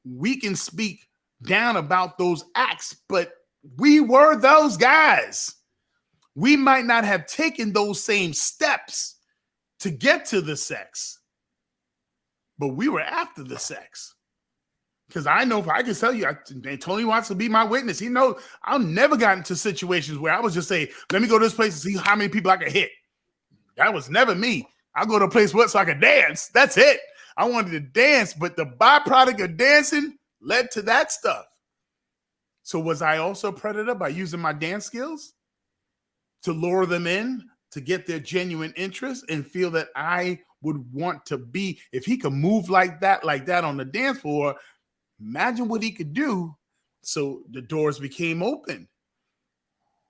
we can speak down about those acts, but we were those guys. We might not have taken those same steps to get to the sex, but we were after the sex. Because I know, if I can tell you, Tony wants to be my witness. He knows I've never gotten into situations where I was just say, let me go to this place and see how many people I can hit. That was never me. I'll go to a place so I can dance. That's it. I wanted to dance, but the byproduct of dancing led to that stuff. So was I also a predator by using my dance skills to lure them in, to get their genuine interest and feel that I would want to be, if he could move like that on the dance floor, imagine what he could do. So the doors became open.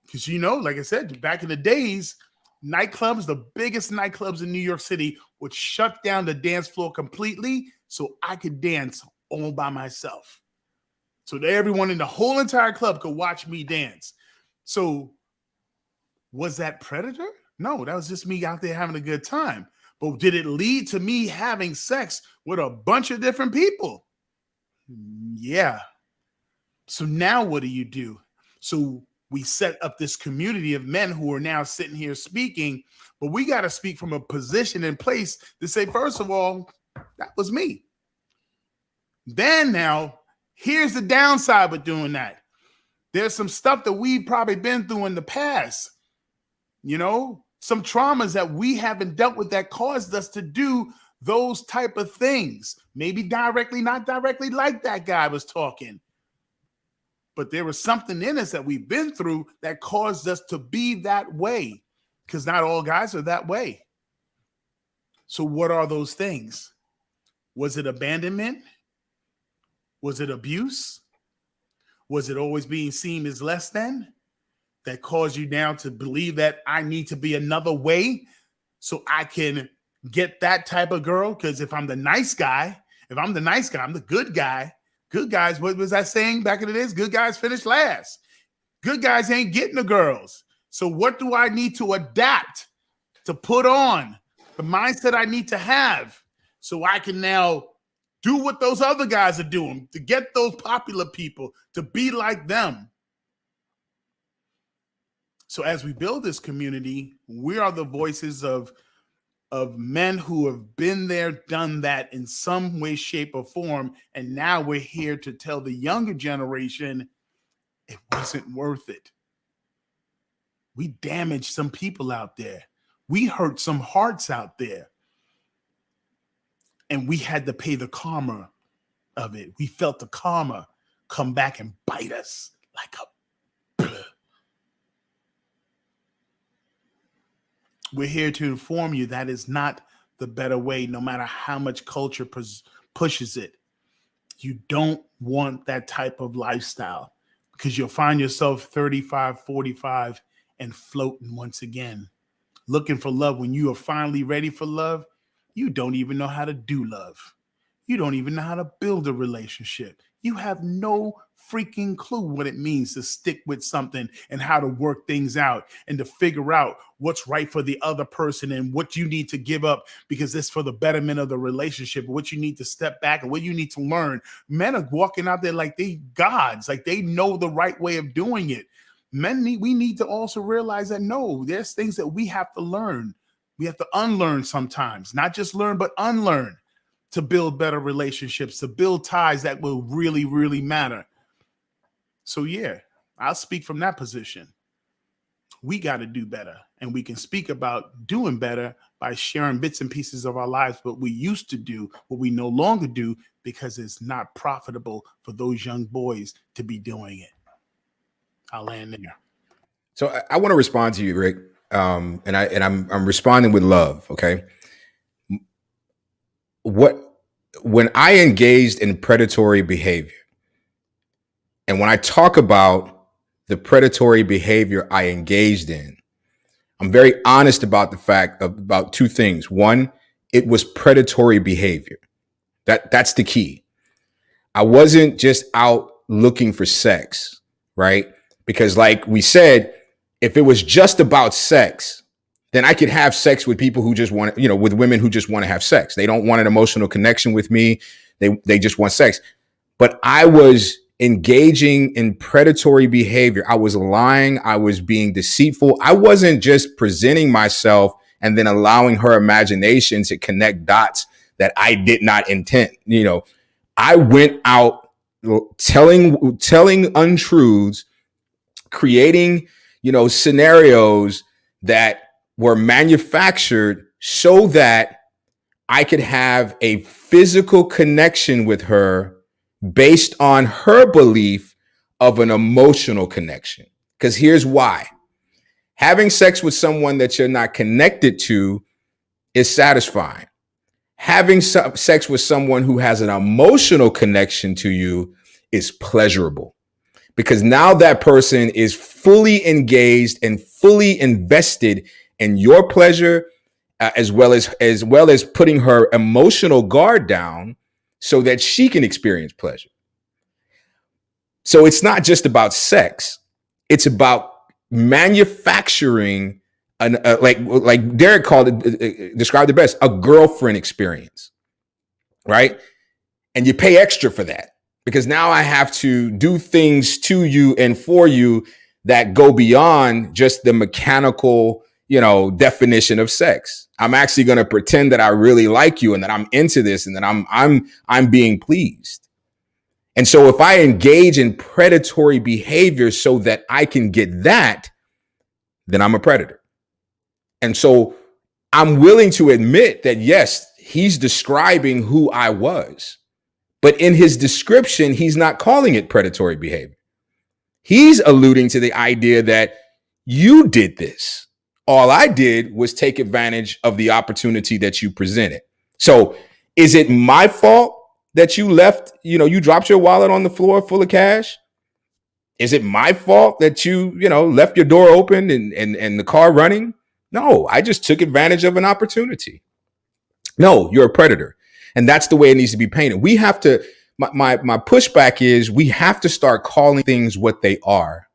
Because, like I said, back in the days, nightclubs, the biggest nightclubs in New York City, would shut down the dance floor completely so I could dance all by myself. So that everyone in the whole entire club could watch me dance. So was that predator? No, that was just me out there having a good time. But did it lead to me having sex with a bunch of different people? Yeah. So now what do? So we set up this community of men who are now sitting here speaking, but we got to speak from a position in place to say, first of all, that was me. Then now, here's the downside with doing that. There's some stuff that we've probably been through in the past, some traumas that we haven't dealt with that caused us to do those type of things. Maybe directly, not directly like that guy was talking. But there was something in us that we've been through that caused us to be that way, because not all guys are that way. So what are those things? Was it abandonment? Was it abuse? Was it always being seen as less than that caused you now to believe that I need to be another way so I can get that type of girl? Because if I'm the nice guy, I'm the good guy. Good guys, what was that saying back in the days? Good guys finish last. Good guys ain't getting the girls. So what do I need to adapt to put on? The mindset I need to have so I can now do what those other guys are doing, to get those popular people, to be like them. So as we build this community, we are the voices of men who have been there, done that in some way, shape, or form. And now we're here to tell the younger generation it wasn't worth it. We damaged some people out there. We hurt some hearts out there. And we had to pay the karma of it. We felt the karma come back and bite us like a... We're here to inform you that is not the better way, no matter how much culture pushes it. You don't want that type of lifestyle, because you'll find yourself 35, 45 and floating once again, looking for love. When you are finally ready for love, you don't even know how to do love. You don't even know how to build a relationship. You have no freaking clue what it means to stick with something and how to work things out and to figure out what's right for the other person and what you need to give up because it's for the betterment of the relationship, what you need to step back and what you need to learn. Men are walking out there like they gods, like they know the right way of doing it. We need to also realize that no, there's things that we have to learn. We have to unlearn sometimes, not just learn, but unlearn to build better relationships, to build ties that will really, really matter. So yeah, I'll speak from that position. We got to do better, and we can speak about doing better by sharing bits and pieces of our lives, what we used to do, what we no longer do, because it's not profitable for those young boys to be doing it. I'll land there. So I want to respond to you, Rick, and I'm responding with love. Okay, when I engaged in predatory behavior, and when I talk about the predatory behavior I engaged in, I'm very honest about the fact about two things. One, it was predatory behavior. That's the key. I wasn't just out looking for sex, right? Because like we said, if it was just about sex, then I could have sex with people who just want, with women who just want to have sex. They don't want an emotional connection with me. They just want sex. But I was engaging in predatory behavior. I was lying. I was being deceitful. I wasn't just presenting myself and then allowing her imagination to connect dots that I did not intend. I went out telling untruths, creating, scenarios that were manufactured so that I could have a physical connection with her based on her belief of an emotional connection. Because here's why. Having sex with someone that you're not connected to is satisfying. Having sex with someone who has an emotional connection to you is pleasurable. Because now that person is fully engaged and fully invested in your pleasure, as well as putting her emotional guard down so that she can experience pleasure. So it's not just about sex; it's about manufacturing like Derek described it best, a girlfriend experience, right? And you pay extra for that. Because now I have to do things to you and for you that go beyond just the mechanical, definition of sex. I'm actually going to pretend that I really like you and that I'm into this and that I'm being pleased. And so if I engage in predatory behavior so that I can get that, then I'm a predator. And so I'm willing to admit that, yes, he's describing who I was. But in his description, he's not calling it predatory behavior. He's alluding to the idea that you did this. All I did was take advantage of the opportunity that you presented. So is it my fault that you left, you dropped your wallet on the floor full of cash? Is it my fault that you left your door open and the car running? No, I just took advantage of an opportunity. No, you're a predator. And that's the way it needs to be painted. We have to, my pushback is we have to start calling things what they are.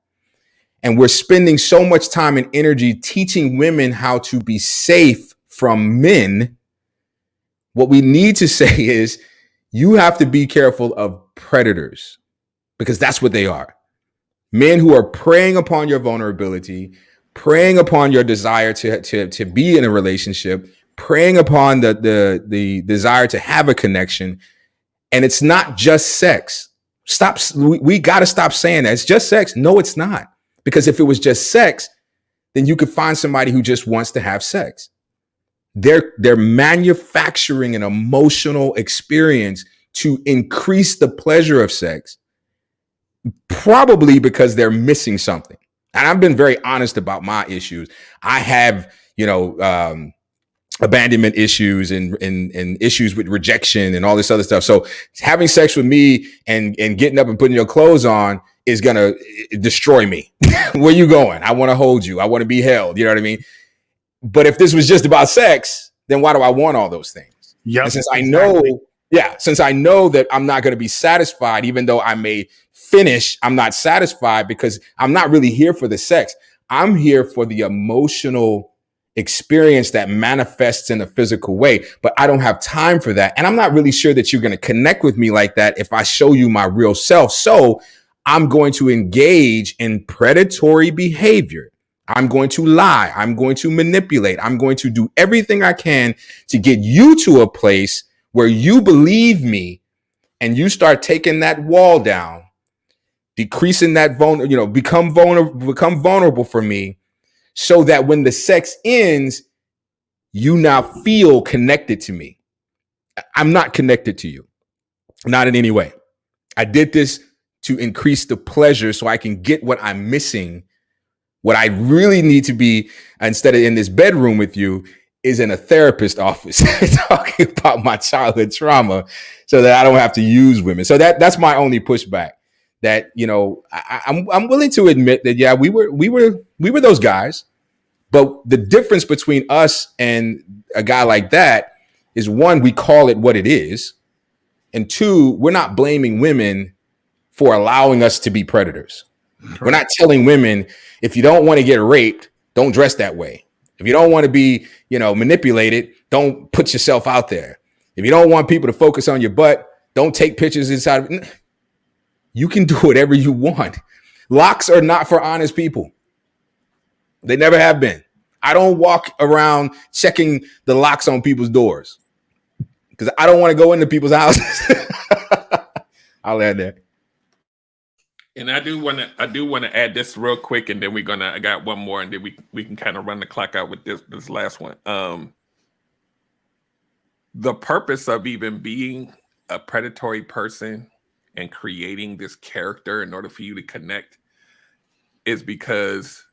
And we're spending so much time and energy teaching women how to be safe from men. What we need to say is you have to be careful of predators, because that's what they are. Men who are preying upon your vulnerability, preying upon your desire to be in a relationship, preying upon the desire to have a connection. And it's not just sex. We got to stop saying that. It's just sex. No, it's not. Because if it was just sex, then you could find somebody who just wants to have sex. They're manufacturing an emotional experience to increase the pleasure of sex, probably because they're missing something. And I've been very honest about my issues. I have, abandonment issues and issues with rejection and all this other stuff. So having sex with me and getting up and putting your clothes on is going to destroy me. Where you going? I want to hold you. I want to be held. You know what I mean? But if this was just about sex, then why do I want all those things? Yeah. Since I know that I'm not going to be satisfied, even though I may finish, I'm not satisfied because I'm not really here for the sex. I'm here for the emotional experience that manifests in a physical way, but I don't have time for that. And I'm not really sure that you're going to connect with me like that if I show you my real self. So I'm going to engage in predatory behavior. I'm going to lie. I'm going to manipulate. I'm going to do everything I can to get you to a place where you believe me and you start taking that wall down, decreasing that become vulnerable for me, so that when the sex ends, you now feel connected to me. I'm not connected to you, not in any way. I did this to increase the pleasure so I can get what I'm missing. What I really need to be, instead of in this bedroom with you, is in a therapist office talking about my childhood trauma so that I don't have to use women. So that's my only pushback. That, I'm willing to admit that, yeah, we were those guys. But the difference between us and a guy like that is, one, we call it what it is. And two, we're not blaming women for allowing us to be predators. Correct. We're not telling women, if you don't want to get raped, don't dress that way. If you don't want to be, manipulated, don't put yourself out there. If you don't want people to focus on your butt, don't take pictures inside of it. You can do whatever you want. Locks are not for honest people. They never have been. I don't walk around checking the locks on people's doors because I don't want to go into people's houses. I'll add that. And I do want to add this real quick, and then I got one more, and then we can kind of run the clock out with this last one. The purpose of even being a predatory person and creating this character in order for you to connect is because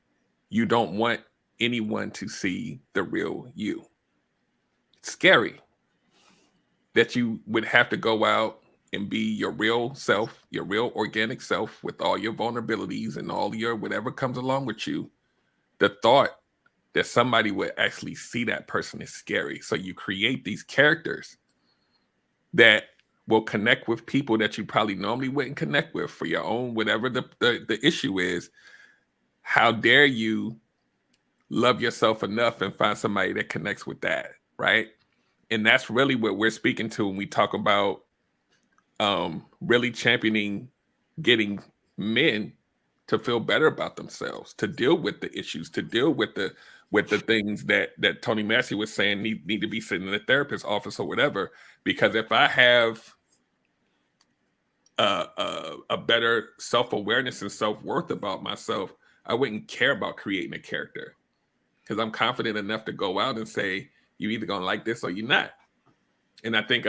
you don't want anyone to see the real you. It's scary that you would have to go out and be your real self, your real organic self, with all your vulnerabilities and all your whatever comes along with you. The thought that somebody would actually see that person is scary. So you create these characters that will connect with people that you probably normally wouldn't connect with for your own, whatever the issue is. How dare you love yourself enough and find somebody that connects with that, right? And that's really what we're speaking to when we talk about really championing getting men to feel better about themselves, to deal with the issues, to deal with the things that Tony Massey was saying need to be sitting in a therapist's office or whatever. Because if I have a better self-awareness and self-worth about myself, I wouldn't care about creating a character, because I'm confident enough to go out and say, you either gonna like this or you're not. And I think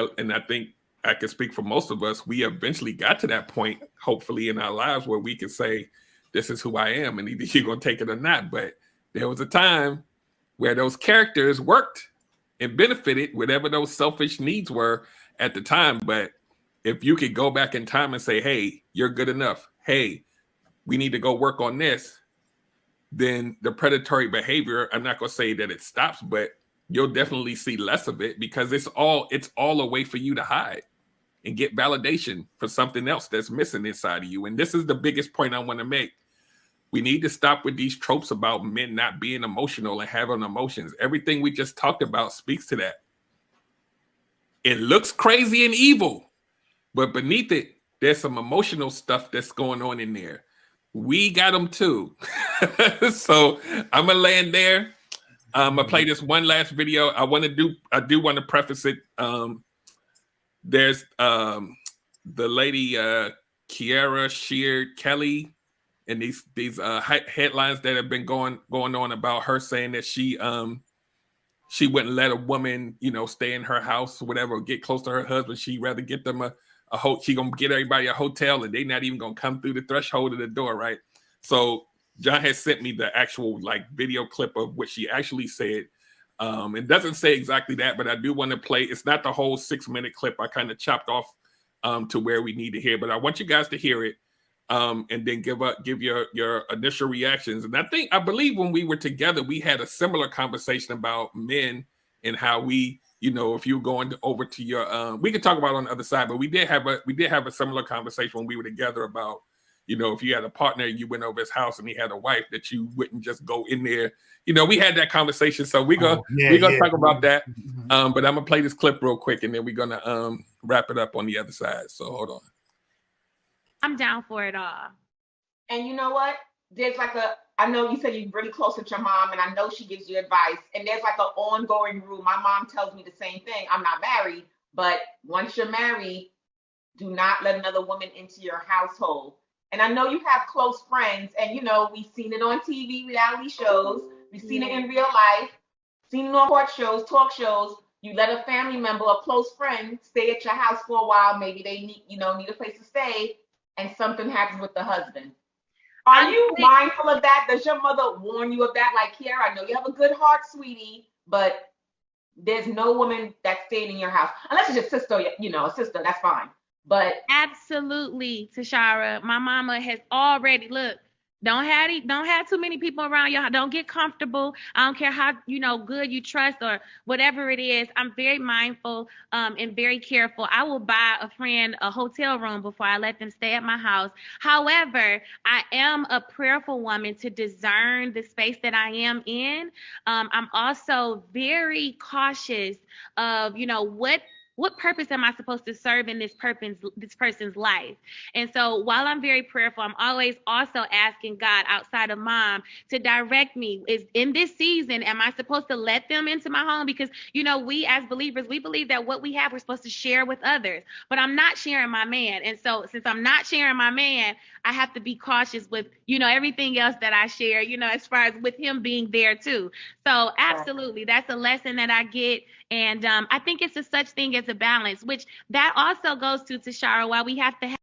I can speak for most of us. We eventually got to that point, hopefully in our lives, where we can say, this is who I am, and either you're gonna take it or not. But there was a time where those characters worked and benefited whatever those selfish needs were at the time. But if you could go back in time and say, hey, you're good enough, hey, we need to go work on this, then the predatory behavior, I'm not gonna say that it stops, but you'll definitely see less of it, because it's all a way for you to hide and get validation for something else that's missing inside of you. And this is the biggest point I want to make. We need to stop with these tropes about men not being emotional and having emotions. Everything we just talked about speaks to that. It looks crazy and evil, but beneath it, there's some emotional stuff that's going on in there. We got them too. So I'm gonna land there. I'm gonna play this one last video. I do want to preface it. There's the lady Kiara Sheard Kelly, and these headlines that have been going on about her saying that she wouldn't let a woman, stay in her house or whatever, or get close to her husband. She'd rather get them she gonna get everybody a hotel, and they not even gonna come through the threshold of the door, right? So John has sent me the actual video clip of what she actually said. It doesn't say exactly that, but I do want to play. It's not the whole 6-minute clip. I kind of chopped off to where we need to hear, but I want you guys to hear it. And then give your initial reactions. And I believe when we were together, we had a similar conversation about men and how we, if you're going over to your, we could talk about it on the other side, but we did have a similar conversation when we were together about, if you had a partner, you went over his house and he had a wife, that you wouldn't just go in there. We had that conversation. So we're gonna talk about that. But I'm gonna play this clip real quick, and then we're gonna wrap it up on the other side. So hold on. I'm down for it all. And you know what? There's I know you said you're really close with your mom, and I know she gives you advice, and there's an ongoing rule. My mom tells me the same thing. I'm not married, but once you're married, do not let another woman into your household. And I know you have close friends, and we've seen it on TV, reality shows. We've seen it in real life, seen it on court shows, talk shows. You let a family member, a close friend, stay at your house for a while. Maybe they need a place to stay, and something happens with the husband. Are you mindful of that? Does your mother warn you of that? Like, Kiara, I know you have a good heart, sweetie, but there's no woman that's staying in your house. Unless it's your sister, a sister, that's fine. But absolutely, Tashara, my mama has already, look, don't have too many people around you. Don't get comfortable. I don't care how good you trust or whatever it is. I'm very mindful and very careful. I will buy a friend a hotel room before I let them stay at my house. However, I am a prayerful woman to discern the space that I am in. I'm also very cautious of what purpose am I supposed to serve in this person's life? And so while I'm very prayerful, I'm always also asking God outside of mom to direct me. Is in this season, am I supposed to let them into my home? Because, we as believers, we believe that what we have, we're supposed to share with others. But I'm not sharing my man. And so since I'm not sharing my man, I have to be cautious with, everything else that I share, as far as with him being there too. So absolutely, that's a lesson that I get. And I think it's a such thing as a balance, which that also goes to Tashara, why we have to have.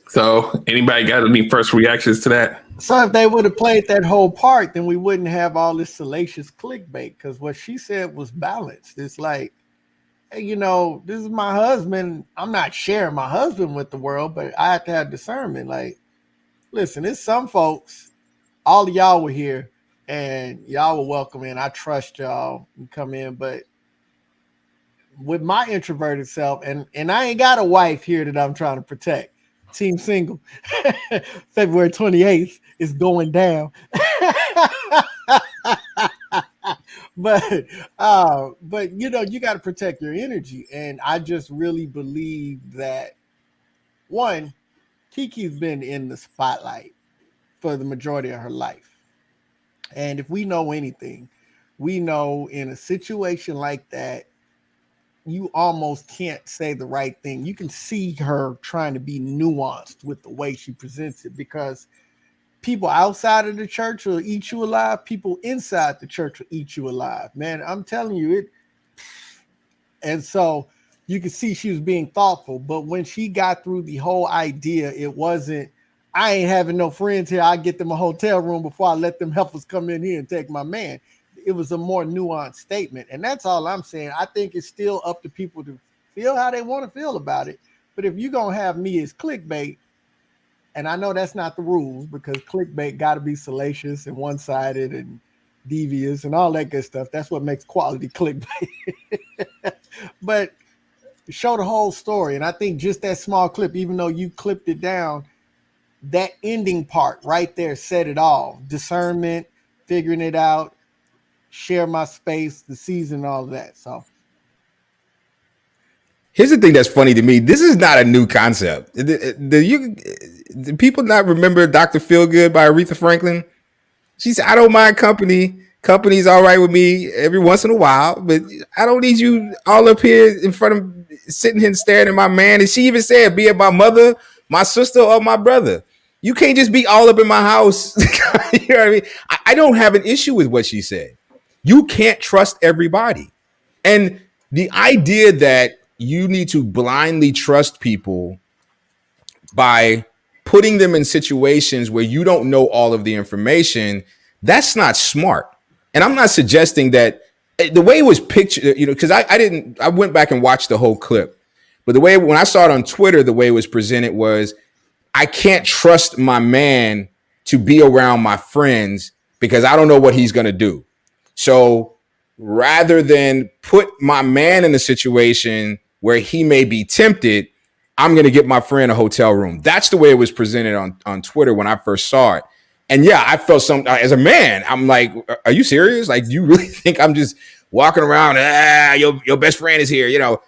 So anybody got any first reactions to that? So if they would have played that whole part, then we wouldn't have all this salacious clickbait, because what she said was balanced. It's like, hey, this is my husband. I'm not sharing my husband with the world, but I have to have discernment. Like, listen, it's some folks, all of y'all were here, and y'all were welcome in. I trust y'all and come in, but with my introverted self, and I ain't got a wife here that I'm trying to protect. Team single. February 28th is going down. But you got to protect your energy, and I just really believe that, one, Kiki's been in the spotlight for the majority of her life. And if we know anything, we know in a situation like that, you almost can't say the right thing. You can see her trying to be nuanced with the way she presents it, because people outside of the church will eat you alive. People inside the church will eat you alive, man. I'm telling you it. And so you can see she was being thoughtful, but when she got through the whole idea, it wasn't, I ain't having no friends here. I get them a hotel room before I let them helpers come in here and take my man. It was a more nuanced statement. And that's all I'm saying. I think it's still up to people to feel how they want to feel about it. But if you're going to have me as clickbait, and I know that's not the rules, because clickbait got to be salacious and one-sided and devious and all that good stuff. That's what makes quality clickbait. But show the whole story. And I think just that small clip, even though you clipped it down, that ending part right there said it all. Discernment, figuring it out, share my space, the season, all of that. So here's the thing that's funny to me. This is not a new concept. Do people not remember Dr. Feelgood by Aretha Franklin? She said, I don't mind company. Company's all right with me every once in a while, but I don't need you all up here in front of sitting here staring at my man. And she even said, be it my mother, my sister, or my brother. You can't just be all up in my house. You know what I mean? I don't have an issue with what she said. You can't trust everybody. And the idea that you need to blindly trust people by putting them in situations where you don't know all of the information, that's not smart. And I'm not suggesting that the way it was pictured, because I went back and watched the whole clip, but the way, when I saw it on Twitter, the way it was presented was, I can't trust my man to be around my friends because I don't know what he's going to do. So rather than put my man in a situation where he may be tempted, I'm going to get my friend a hotel room. That's the way it was presented on Twitter when I first saw it. And yeah, I felt as a man, I'm like, are you serious? Like, you really think I'm just walking around, your best friend is here,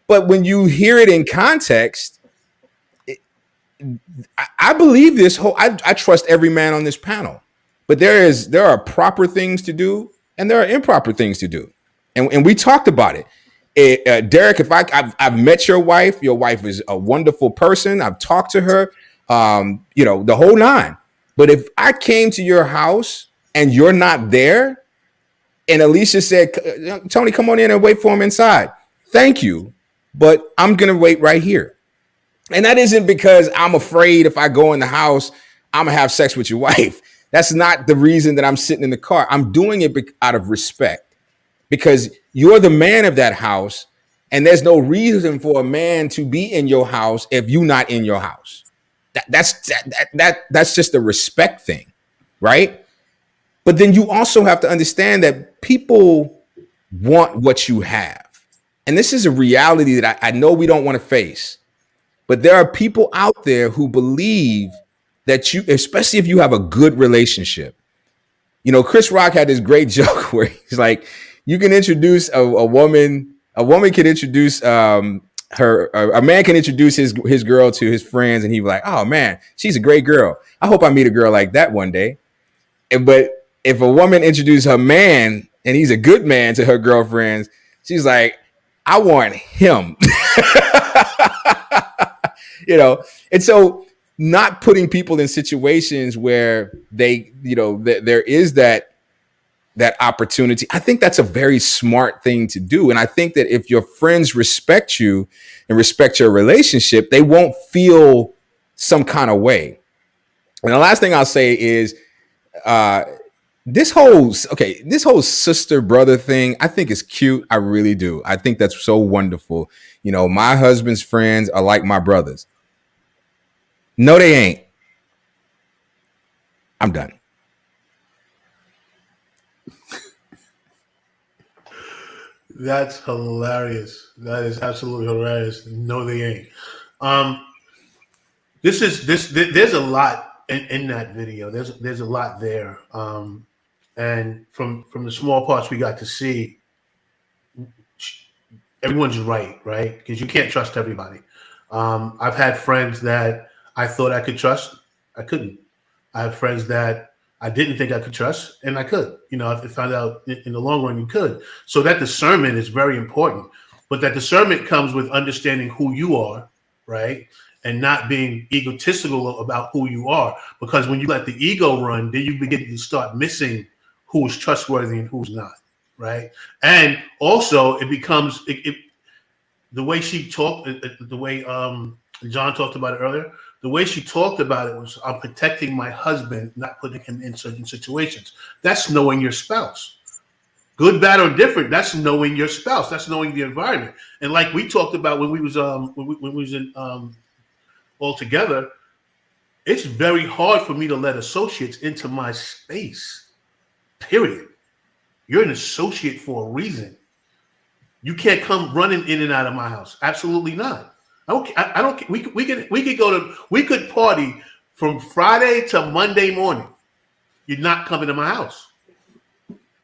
But when you hear it in context, I believe this whole, I trust every man on this panel, but there are proper things to do and there are improper things to do. And we talked about it. Derek, if I've met your wife is a wonderful person. I've talked to her, the whole nine. But if I came to your house and you're not there, and Alicia said, Tony, come on in and wait for him inside. Thank you, but I'm going to wait right here. And that isn't because I'm afraid if I go in the house, I'm going to have sex with your wife. That's not the reason that I'm sitting in the car. I'm doing it out of respect because you're the man of that house. And there's no reason for a man to be in your house if you're not in your house. That's just a respect thing, right? But then you also have to understand that people want what you have. And this is a reality that I know we don't want to face. But there are people out there who believe that you, especially if you have a good relationship. Chris Rock had this great joke where he's like, you can introduce a woman can introduce a man can introduce his girl to his friends, and he'd be like, oh man, she's a great girl. I hope I meet a girl like that one day. But if a woman introduces her man and he's a good man to her girlfriends, she's like, I want him. And so not putting people in situations where there is that opportunity. I think that's a very smart thing to do. And I think that if your friends respect you and respect your relationship, they won't feel some kind of way. And the last thing I'll say is this whole sister brother thing, I think is cute. I really do. I think that's so wonderful. My husband's friends are like my brothers. No, they ain't. I'm done. That's hilarious. That is absolutely hilarious. No, they ain't. There's a lot in that video. There's a lot there. And from the small parts we got to see, everyone's right? Because you can't trust everybody. I've had friends that I thought I could trust. I couldn't. I have friends that I didn't think I could trust, and I could. I found out in the long run you could. So that discernment is very important. But that discernment comes with understanding who you are, right? And not being egotistical about who you are. Because when you let the ego run, then you begin to start missing who is trustworthy and who's not, right? And also it becomes, the way she talked, the way John talked about it earlier, the way she talked about it was, I'm protecting my husband, not putting him in certain situations. That's knowing your spouse. Good, bad, or different. That's knowing your spouse. That's knowing the environment. And like we talked about when we was in all together, it's very hard for me to let associates into my space. Period. You're an associate for a reason. You can't come running in and out of my house. Absolutely not. I don't. We could party from Friday to Monday morning. You're not coming to my house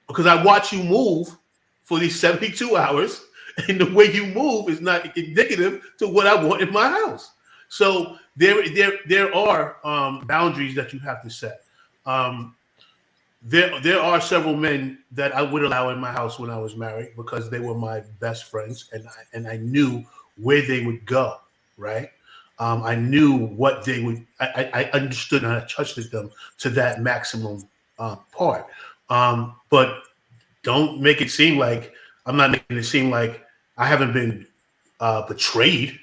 because I watch you move for these 72 hours, and the way you move is not indicative to what I want in my house. So there are boundaries that you have to set. There are several men that I would allow in my house when I was married because they were my best friends, and I knew where they would go, right? I knew what they would. I understood and I trusted them to that maximum part. But don't make it seem like I'm not making it seem like I haven't been betrayed.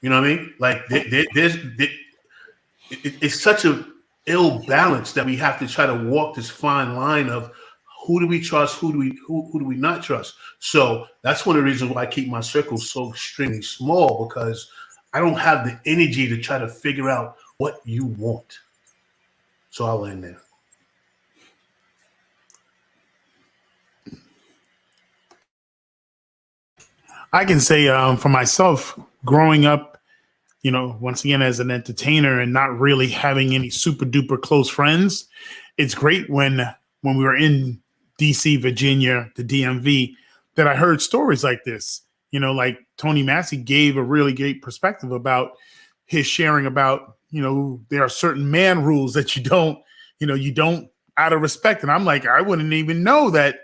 You know what I mean? Like it's such a ill balance that we have to try to walk this fine line of who do we trust, who do we not trust. So that's one of the reasons why I keep my circle so extremely small, because I don't have the energy to try to figure out what you want. So I'll end there. I can say for myself, growing up, you know, once again, as an entertainer and not really having any super duper close friends, it's great when we were in DC, Virginia, the DMV, that I heard stories like this. You know, like Tony Massey gave a really great perspective about his sharing about, you know, there are certain man rules that you don't out of respect. And I'm like, I wouldn't even know that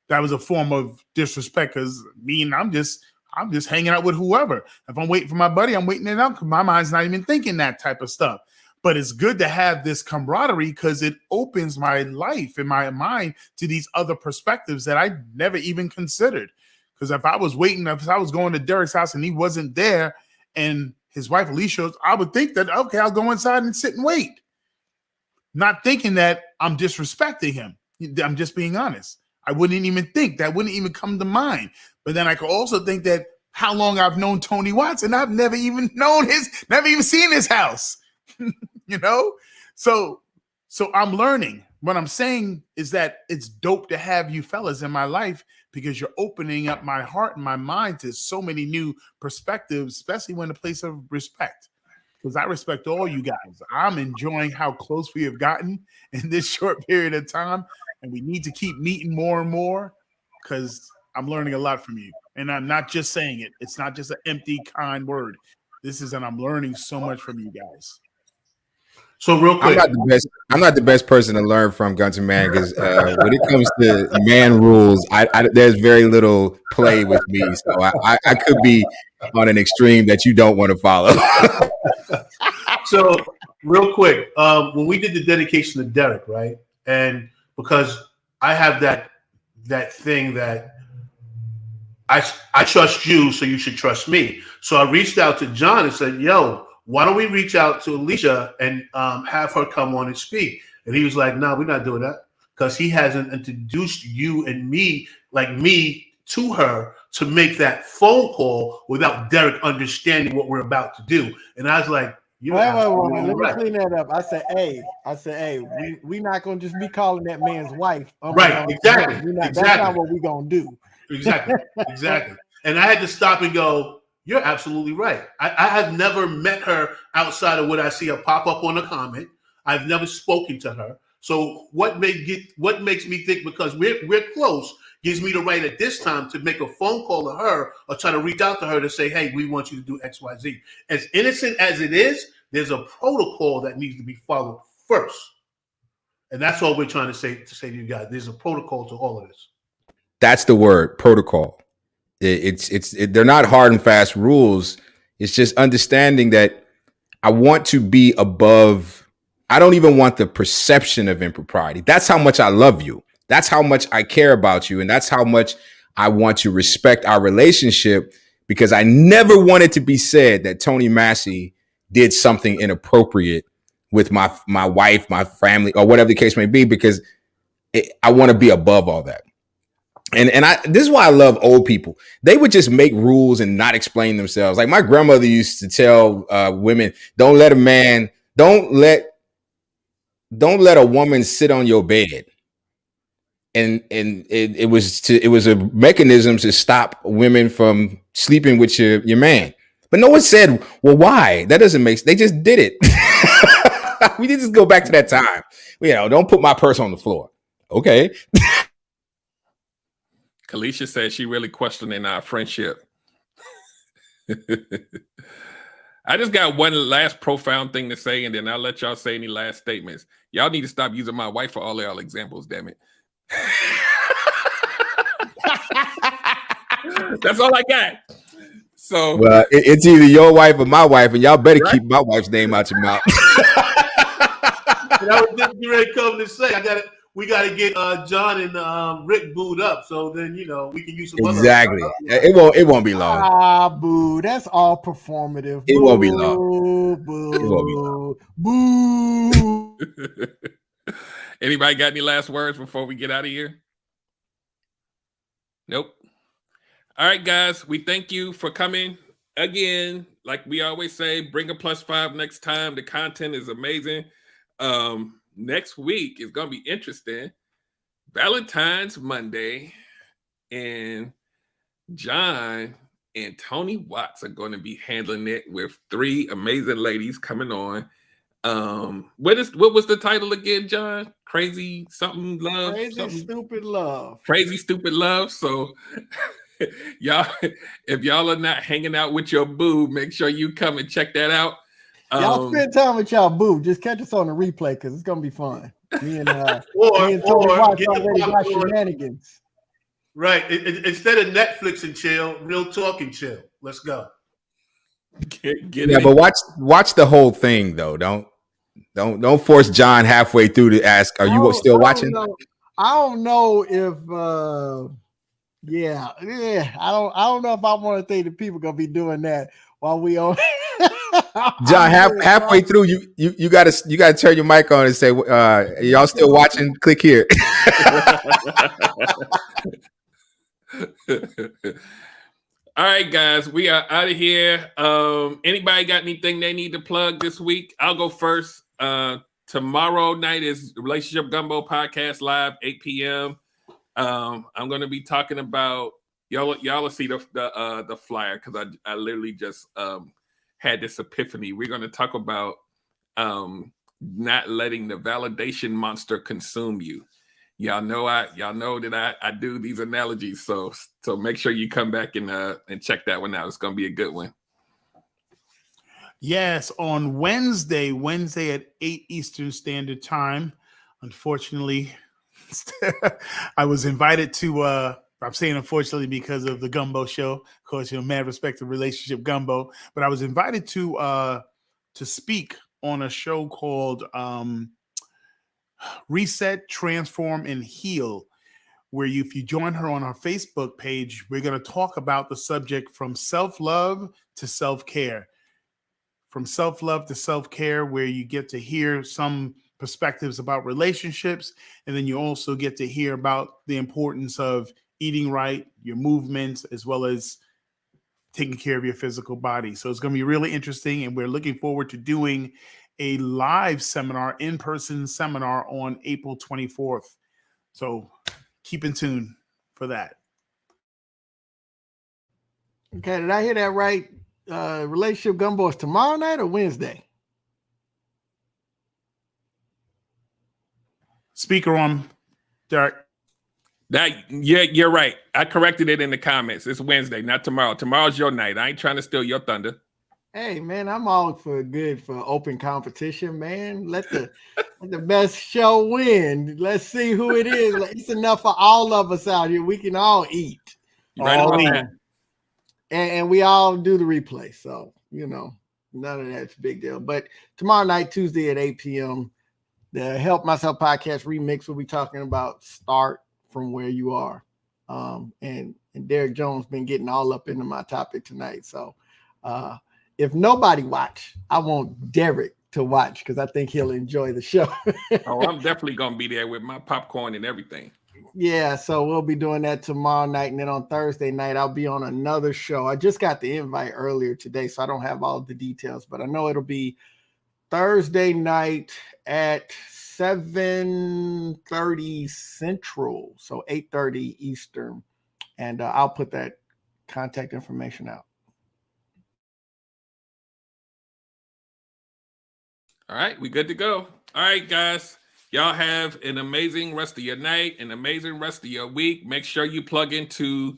was a form of disrespect, because I'm just hanging out with whoever. If I'm waiting for my buddy, I'm waiting it out because my mind's not even thinking that type of stuff. But it's good to have this camaraderie because it opens my life and my mind to these other perspectives that I never even considered. Because if I was going to Derek's house and he wasn't there and his wife Alicia, I would think that, okay, I'll go inside and sit and wait. Not thinking that I'm disrespecting him. I'm just being honest. I wouldn't even think that, wouldn't even come to mind. But then I could also think that how long I've known Tony Watts and I've never even seen his house, you know? So I'm learning. What I'm saying is that it's dope to have you fellas in my life because you're opening up my heart and my mind to so many new perspectives, especially when a place of respect. Because I respect all you guys. I'm enjoying how close we have gotten in this short period of time. And we need to keep meeting more and more because I'm learning a lot from you. And I'm not just saying it. It's not just an empty, kind word. I'm learning so much from you guys. So real quick, I'm not the best person to learn from, Gunter Man, because when it comes to man rules, there's very little play with me. So I could be on an extreme that you don't want to follow. So real quick, when we did the dedication to Derek, right? And because I have that thing that I trust you, so you should trust me. So I reached out to John and said, yo, why don't we reach out to Alicia and have her come on and speak? And he was like, no, we're not doing that because he hasn't introduced you and me, like me, to her to make that phone call without Derek understanding what we're about to do. And I was like, wait, let me clean that up. I said, hey, we not gonna just be calling that man's wife. Right, exactly. That's not what we're gonna do. Exactly. And I had to stop and go, you're absolutely right. I have never met her outside of what I see her pop up on a comment. I've never spoken to her. So what makes me think because we're close gives me the right at this time to make a phone call to her or try to reach out to her to say, hey, we want you to do X, Y, Z. As innocent as it is, there's a protocol that needs to be followed first. And that's all we're trying to say to you guys. There's a protocol to all of this. That's the word, protocol. They're not hard and fast rules. It's just understanding that I want to be above. I don't even want the perception of impropriety. That's how much I love you. That's how much I care about you. And that's how much I want to respect our relationship, because I never want it to be said that Tony Massey did something inappropriate with my wife, my family, or whatever the case may be, because I want to be above all that. And this is why I love old people. They would just make rules and not explain themselves. Like my grandmother used to tell women, don't let a woman sit on your bed. And it was a mechanism to stop women from sleeping with your man. But no one said, well, why? That doesn't make sense. They just did it. We need to just go back to that time. Don't put my purse on the floor. Okay. Kalisha said she really questioning our friendship. I just got one last profound thing to say, and then I'll let y'all say any last statements. Y'all need to stop using my wife for all y'all examples, damn it. That's all I got. So, well, it's either your wife or my wife, and y'all better keep my wife's name out your mouth. And I was just ready to come to say, we got to get John and Rick booed up, so then we can use some exactly. It won't be long. Boo! That's all performative. It won't be long. Boo! It won't be long. Boo! Anybody got any last words before we get out of here? Nope. All right, guys. We thank you for coming again. Like we always say, bring a +5 next time. The content is amazing. Next week is going to be interesting. Valentine's Monday, and John and Tony Watts are going to be handling it with 3 amazing ladies coming on. What was the title again, John? Crazy something love? Stupid love. Crazy stupid love. So y'all, if y'all are not hanging out with your boo, make sure you come and check that out. Y'all spend time with y'all boo. Just catch us on the replay because it's gonna be fun. Me and Tony Watts already got shenanigans. Right. Instead of Netflix and chill, real talk and chill. Let's go. But watch the whole thing though. Don't force John halfway through to ask, "Are you still watching?" I don't know if yeah. I don't know if I want to think that people gonna be doing that while we on. John, halfway through, you gotta turn your mic on and say, "Y'all still watching? Click here." All right, guys, we are out of here. Anybody got anything they need to plug this week? I'll go first. Tomorrow night is Relationship Gumbo Podcast live, 8 p.m. I'm going to be talking about y'all will see the flyer because I literally just had this epiphany. We're going to talk about not letting the validation monster consume you. Y'all know that I do these analogies, so make sure you come back and check that one out. It's gonna be a good one. Yes, on Wednesday at 8 Eastern Standard Time. Unfortunately, I was invited to. I'm saying unfortunately because of the Gumbo Show. Of course, mad respect to Relationship Gumbo, but I was invited to speak on a show called Reset, Transform, and Heal, where if you join her on our Facebook page, we're going to talk about the subject from self-love to self-care. From self-love to self-care, where you get to hear some perspectives about relationships, and then you also get to hear about the importance of eating right, your movements, as well as taking care of your physical body. So it's going to be really interesting, and we're looking forward to doing a live seminar, in-person seminar on April 24th. So keep in tune for that. Okay, did I hear that right? Relationship Gumbo is tomorrow night or Wednesday? Speaker on, Derek. You're right. I corrected it in the comments. It's Wednesday, not tomorrow. Tomorrow's your night. I ain't trying to steal your thunder. Hey man, I'm all for open competition, man. Let the best show win. Let's see who it is. It's enough for all of us out here. We can all eat. You right about that. and we all do the replay. So, none of that's a big deal. But tomorrow night, Tuesday at 8 p.m., the Help Myself Podcast remix will be talking about start from where you are. And Derek Jones been getting all up into my topic tonight. So if nobody watch, I want Derek to watch because I think he'll enjoy the show. Oh, I'm definitely going to be there with my popcorn and everything. Yeah, so we'll be doing that tomorrow night. And then on Thursday night, I'll be on another show. I just got the invite earlier today, so I don't have all the details, but I know it'll be Thursday night at 7:30 Central, so 8:30 Eastern. And I'll put that contact information out. All right, we good to go. All right, guys. Y'all have an amazing rest of your night, an amazing rest of your week. Make sure you plug into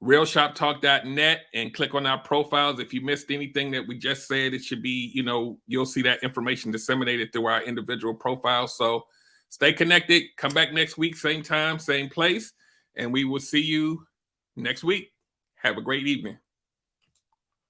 realshoptalk.net and click on our profiles. If you missed anything that we just said, it should be, you'll see that information disseminated through our individual profiles. So stay connected. Come back next week, same time, same place, and we will see you next week. Have a great evening.